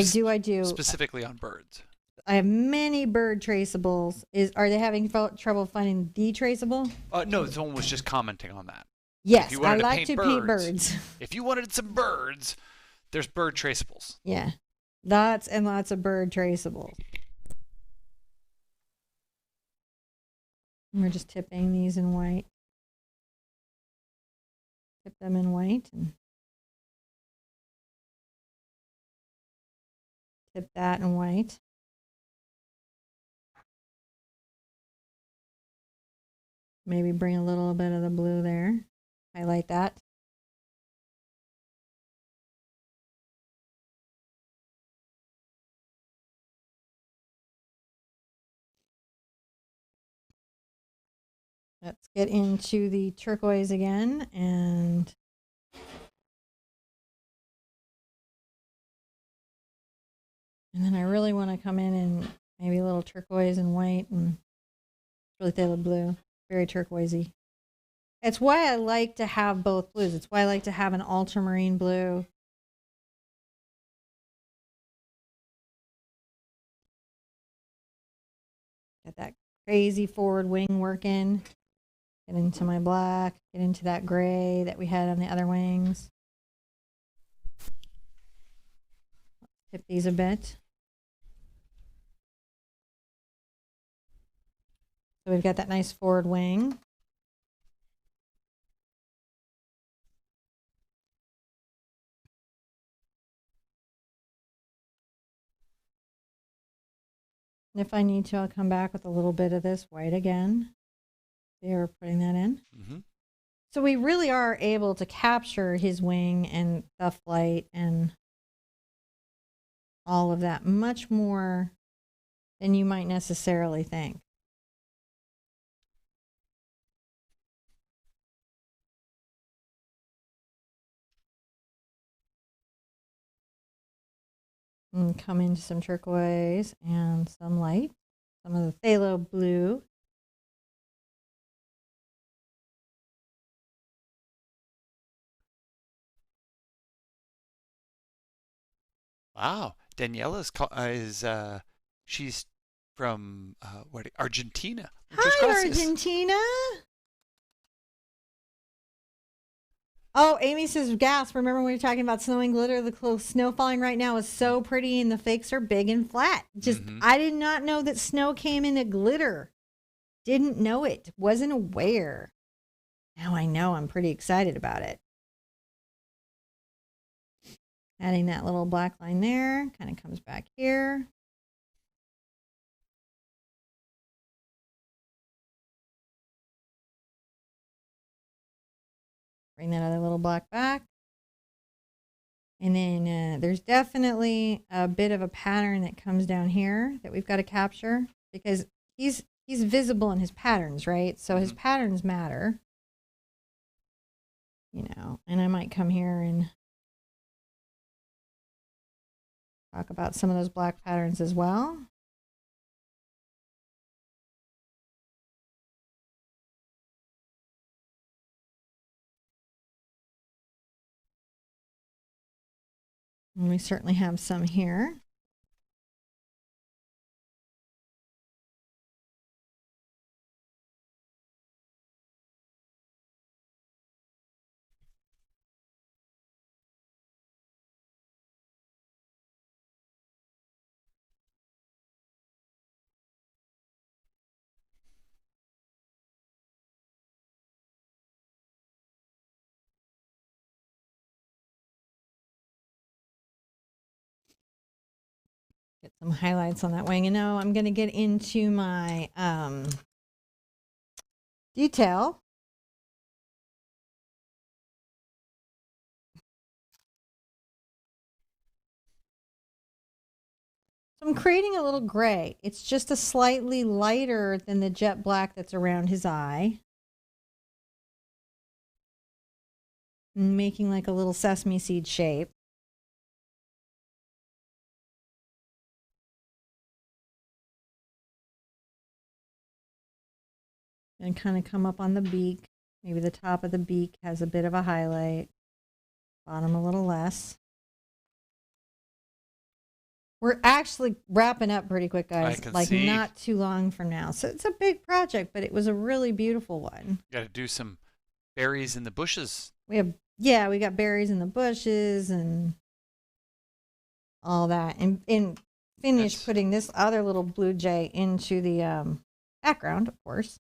do. I do. Specifically on birds. I have many bird traceables. Are they having trouble finding the traceable? No, someone was just commenting on that. Yes, I like to paint birds. If you wanted some birds, there's bird traceables. Yeah, lots and lots of bird traceables. And we're just tipping these in white. Tip them in white and tip that in white. Maybe bring a little bit of the blue there. Highlight that. Let's get into the turquoise again, and then I really want to come in and maybe a little turquoise and white and really phthalo blue, very turquoisey. It's why I like to have both blues. It's why I like to have an ultramarine blue. Get that crazy forward wing working. Get into my black, get into that gray that we had on the other wings. Tip these a bit. So we've got that nice forward wing. And if I need to, I'll come back with a little bit of this white again. We're putting that in. Mm-hmm. So we really are able to capture his wing and the flight and all of that much more than you might necessarily think. And come into some turquoise and some light, some of the phthalo blue. Wow, Daniela's she's from Argentina. Hi, Argentina. Oh, Amy says, gasp. Remember when we were talking about snow and glitter? The snow falling right now is so pretty and the fakes are big and flat. Just, I did not know that snow came in a glitter. Didn't know it. Wasn't aware. Now I know. I'm pretty excited about it. Adding that little black line there, kind of comes back here. Bring that other little black back. And then there's definitely a bit of a pattern that comes down here that we've got to capture because he's visible in his patterns, right? So his patterns matter, you know, and I might come here and talk about some of those black patterns as well. And we certainly have some here. Get some highlights on that wing. And now I'm going to get into my detail. So I'm creating a little gray. It's just a slightly lighter than the jet black that's around his eye. And making like a little sesame seed shape. And kind of come up on the beak. Maybe the top of the beak has a bit of a highlight. Bottom a little less. We're actually wrapping up pretty quick, guys. I can like see. Not too long from now. So it's a big project, but it was a really beautiful one. Got to do some berries in the bushes. We got berries in the bushes and all that. And finish putting this other little blue jay into the background, of course.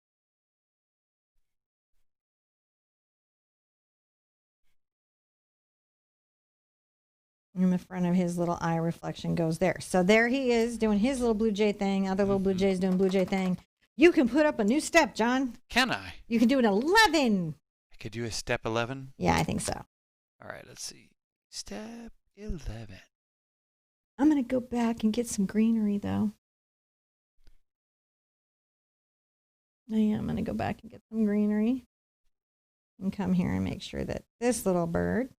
And the front of his little eye reflection goes there. So there he is doing his little blue jay thing. Other little blue jays doing blue jay thing. You can put up a new step, John. Can I? You can do an 11. I could do a step 11. Yeah, I think so. All right, let's see. Step 11. I'm going to go back and get some greenery, though. Oh, yeah, I'm going to go back and get some greenery. And come here and make sure that this little bird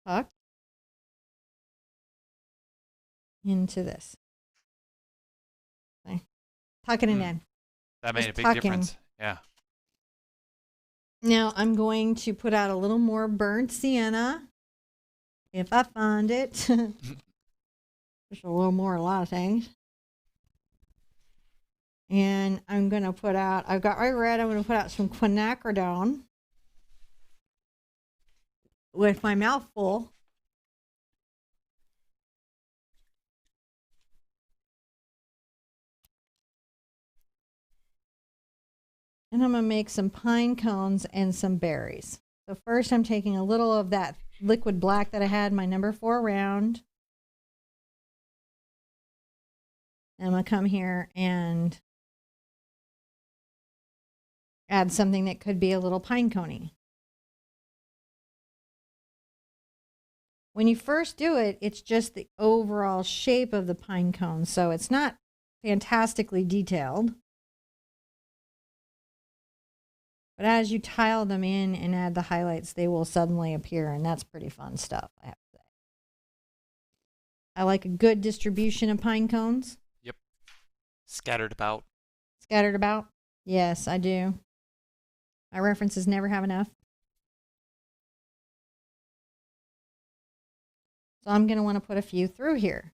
tucked into this. Okay. Tucking it in. That made Just a big tucking. difference. Yeah. Now I'm going to put out a little more burnt sienna. If I find it. Just a little more, a lot of things. And I'm going to put out, I've got my red, I'm going to put out some quinacridone with my mouth full. And I'm going to make some pine cones and some berries. So first I'm taking a little of that liquid black that I had, my number 4 round. And I'm going to come here and add something that could be a little pine coney. When you first do it, it's just the overall shape of the pine cone. So it's not fantastically detailed. But as you tile them in and add the highlights, they will suddenly appear. And that's pretty fun stuff, I have to say. I like a good distribution of pine cones. Yep. Scattered about. Scattered about? Yes, I do. My references never have enough. So I'm going to want to put a few through here.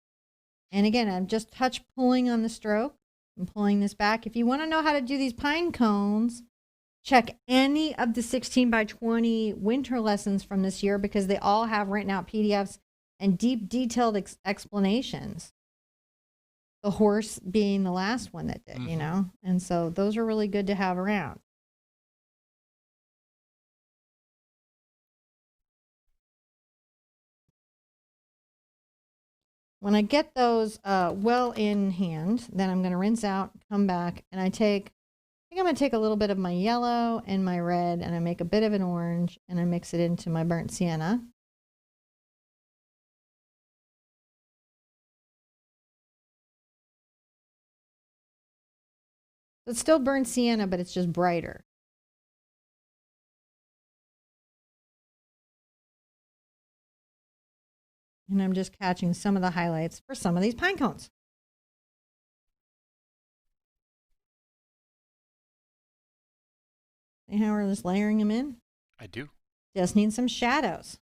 And again, I'm just touch pulling on the stroke and pulling this back. If you want to know how to do these pine cones, check any of the 16 by 20 winter lessons from this year because they all have written out PDFs and deep detailed explanations. The horse being the last one that did, you know? And so those are really good to have around. When I get those well in hand, then I'm going to rinse out, come back, and I think I'm going to take a little bit of my yellow and my red, and I make a bit of an orange, and I mix it into my burnt sienna. It's still burnt sienna, but it's just brighter. And I'm just catching some of the highlights for some of these pine cones. See how we're just layering them in? I do. Just need some shadows.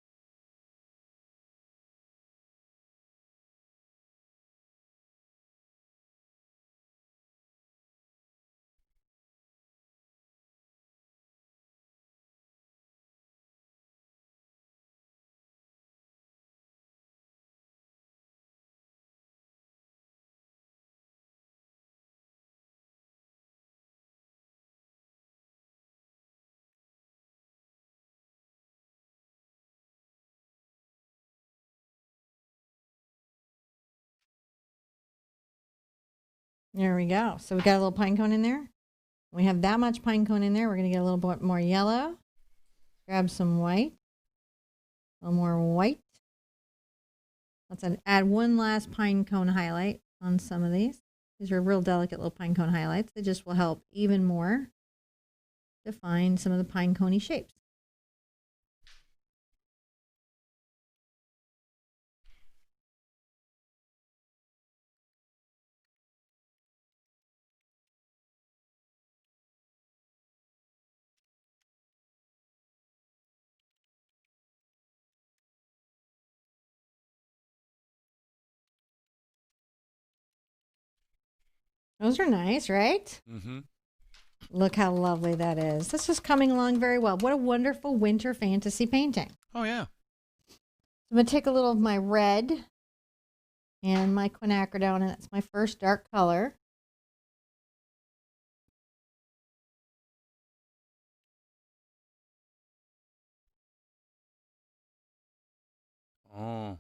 There we go. So we got a little pine cone in there. We have that much pine cone in there. We're going to get a little bit more yellow. Grab some white. A little more white. Let's add one last pine cone highlight on some of these. These are real delicate little pine cone highlights. They just will help even more define some of the pine coney shapes. Those are nice, right? Mm-hmm. Look how lovely that is. This is coming along very well. What a wonderful winter fantasy painting. Oh, yeah. I'm going to take a little of my red and my quinacridone, and that's my first dark color. Oh.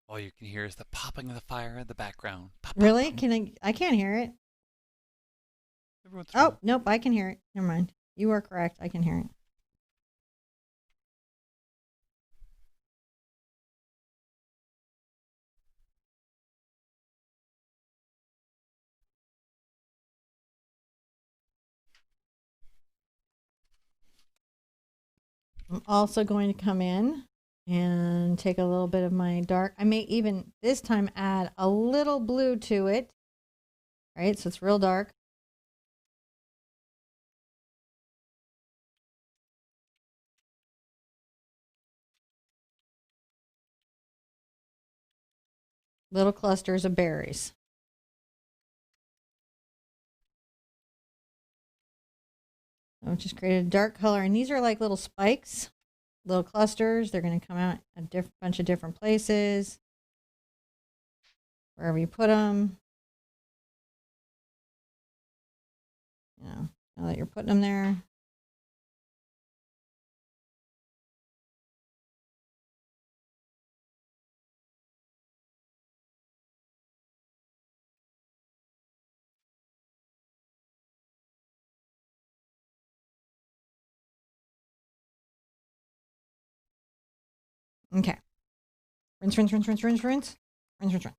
All you can hear is the popping of the fire in the background. Pop, pop, Really? pop. I can't hear it. Every once in a Oh, while. nope, I can hear it. Never mind. You are correct. I can hear it. I'm also going to come in and take a little bit of my dark. I may even this time add a little blue to it. Right? So it's real dark. Little clusters of berries. So I've just created a dark color. And these are like little spikes, little clusters. They're going to come out a bunch of different places. Wherever you put them. You know, now that you're putting them there. Okay. Rinse, rinse, rinse, rinse, rinse, rinse. Rinse, rinse, rinse.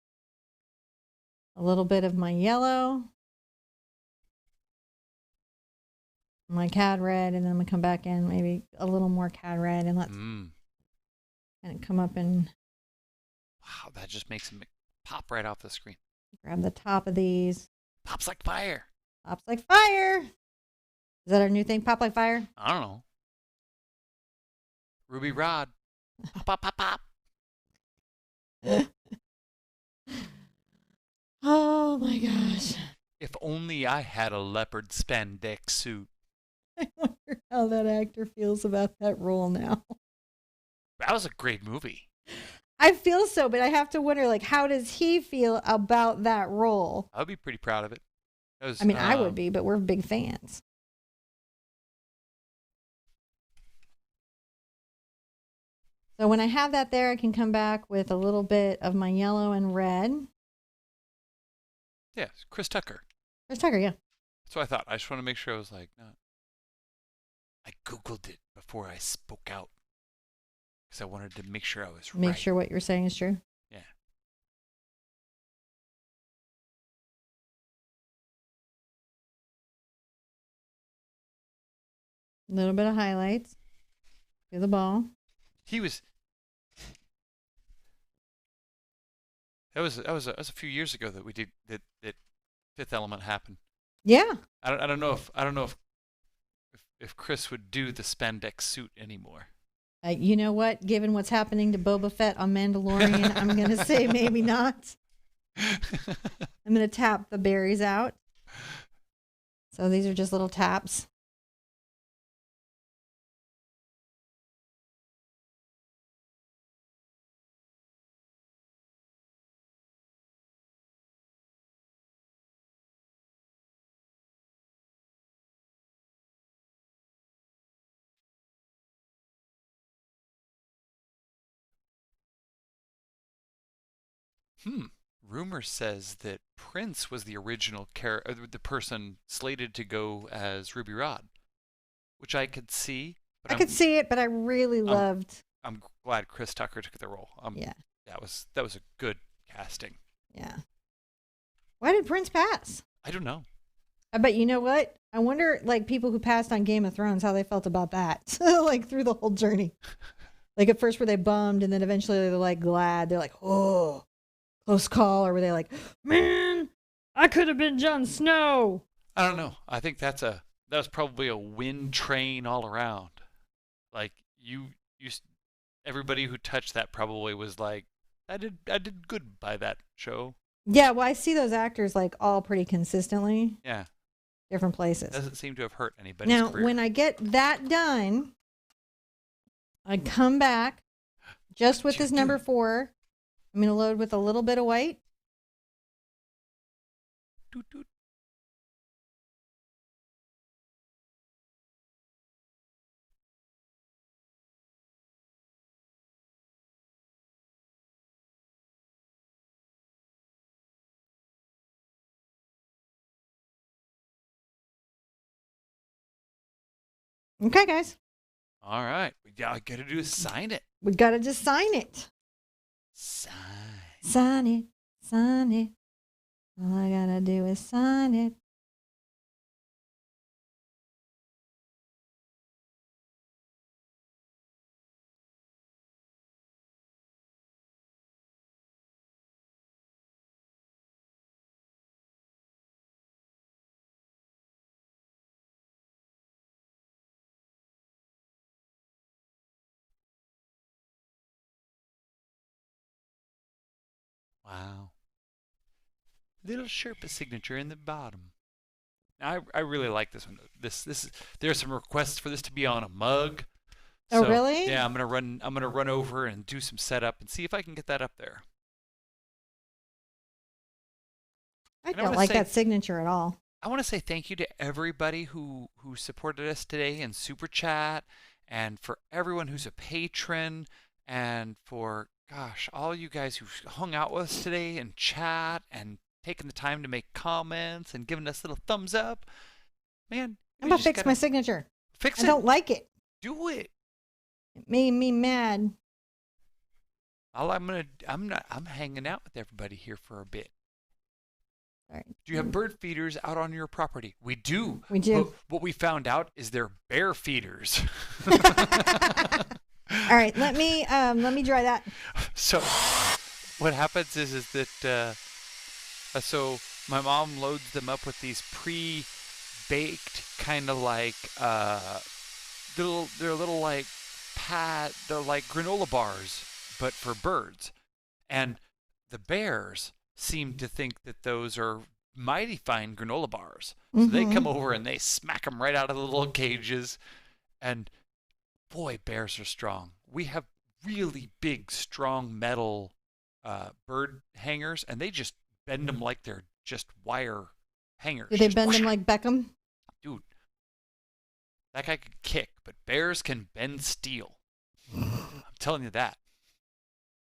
A little bit of my yellow. My cad red, and then I'm going to come back in, maybe a little more cad red, and let's kind of come up and Wow, that just makes them pop right off the screen. grab the top of these. Pops like fire. Pops like fire. Is that our new thing? Pop like fire? I don't know. Ruby Rod. Pop, pop, pop, pop. Oh my gosh. If only I had a leopard spandex suit. I wonder how that actor feels about that role now. That was a great movie. I feel so, but I have to wonder, like, how does he feel about that role? I'd be pretty proud of it. It was, I mean, I would be, but we're big fans. So when I have that there, I can come back with a little bit of my yellow and red. Yeah, Chris Tucker. Chris Tucker, yeah. That's what I thought. I just want to make sure I was like, no. I Googled it before I spoke out. Because I wanted to make sure I was right. Make sure what you're saying is true. Yeah. A little bit of highlights. Do the ball. He was. That was a few years ago that we did that Fifth Element happened. Yeah. I don't know if Chris would do the spandex suit anymore. You know what? Given what's happening to Boba Fett on Mandalorian, I'm going to say maybe not. I'm going to tap the berries out. So these are just little taps. Rumor says that Prince was the original the person slated to go as Ruby Rod, which I could see. But I could see it, but I really loved. I'm glad Chris Tucker took the role. Yeah, that was a good casting. Yeah. Why did Prince pass? I don't know. But you know what? I wonder, like, people who passed on Game of Thrones, how they felt about that, like, through the whole journey. Like, at first were they bummed, and then eventually they're, like, glad. They're like, oh, close call. Or were they like, man, I could have been Jon Snow. I don't know. I think that was probably a wind train all around. Like, everybody who touched that probably was like, I did good by that show. Yeah, well, I see those actors, like, all pretty consistently. Yeah. Different places. Doesn't seem to have hurt anybody's now, career. when I get that done, I come back just with this number 4. I'm going to load with a little bit of white. Doot, doot. Okay, guys. All right. We got to do is sign it. We got to just sign it. Sign it. Sign it. All I got to do is sign it. Wow. Little Sherpa signature in the bottom. Now, I really like this one. There are some requests for this to be on a mug. Oh, So, really? Yeah, I'm gonna run over and do some setup and see if I can get that up there. I don't like that signature at all. I want to say thank you to everybody who supported us today in Super Chat, and for everyone who's a patron, and for, gosh, all you guys who hung out with us today and chat and taking the time to make comments and giving us little thumbs up. Man, I'm going to fix my signature. Fix it. I don't like it. Do it. It made me mad. I'm hanging out with everybody here for a bit. All right. Do you have bird feeders out on your property? We do. We do. But what we found out is they're bear feeders. All right, let me dry that. So what happens is that so my mom loads them up with these pre-baked kind of like they're little like they're like granola bars, but for birds. And the bears seem to think that those are mighty fine granola bars. So they come over and they smack them right out of the little cages. And boy, bears are strong. We have really big, strong metal bird hangers, and they just bend them like they're just wire hangers. Do they Just bend whoosh. them like Beckham? Dude, that guy could kick, but bears can bend steel. I'm telling you that.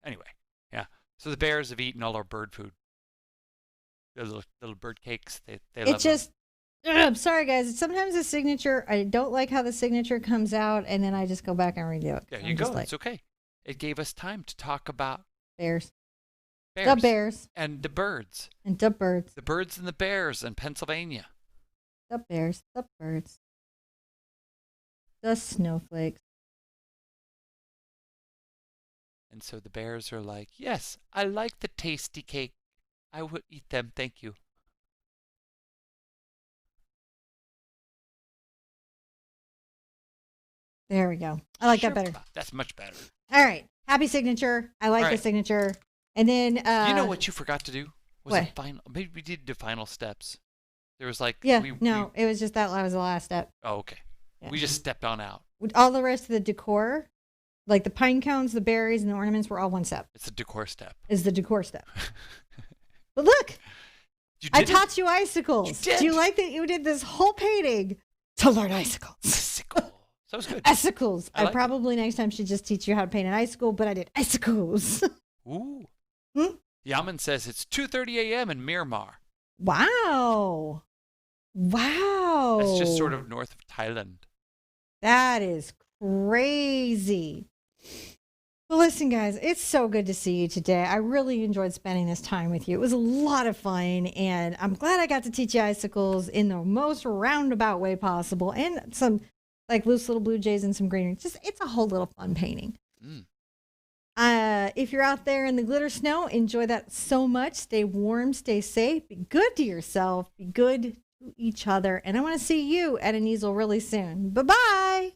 Anyway, yeah. So the bears have eaten all our bird food. The little bird cakes. They love It just, I'm sorry, guys. Sometimes the signature, I don't like how the signature comes out, and then I just go back and redo it. There you go. It's okay. It gave us time to talk about Bears. bears. The bears. And the birds. And the birds. The birds and the bears in Pennsylvania. The bears. The birds. The snowflakes. And so the bears are like, yes, I like the tasty cake. I will eat them, thank you. There we go. I like that better. That's much better. All right. Happy signature. I like the signature. And then you know what you forgot to do? Was what? the final? Maybe we did the final steps. There was like it was just that was the last step. Oh, okay. Yeah. We just stepped on out. All the rest of the decor, like the pine cones, the berries, and the ornaments, were all one step. It's a decor step. Is the decor step. But look, I taught you icicles. You did. Do you like that you did this whole painting to learn icicles? Icicle. That was good. Icicles. I like probably next time should just teach you how to paint an icicle, but I did icicles. Ooh. Yaman says it's 2:30 a.m. in Myanmar. Wow. Wow. That's just sort of north of Thailand. That is crazy. Well, listen, guys, it's so good to see you today. I really enjoyed spending this time with you. It was a lot of fun, and I'm glad I got to teach you icicles in the most roundabout way possible, and some like loose little blue jays and some greenery. It's a whole little fun painting. If you're out there in the glitter snow, enjoy that so much. Stay warm, stay safe, be good to yourself, be good to each other, and I want to see you at an easel really soon. Bye-bye.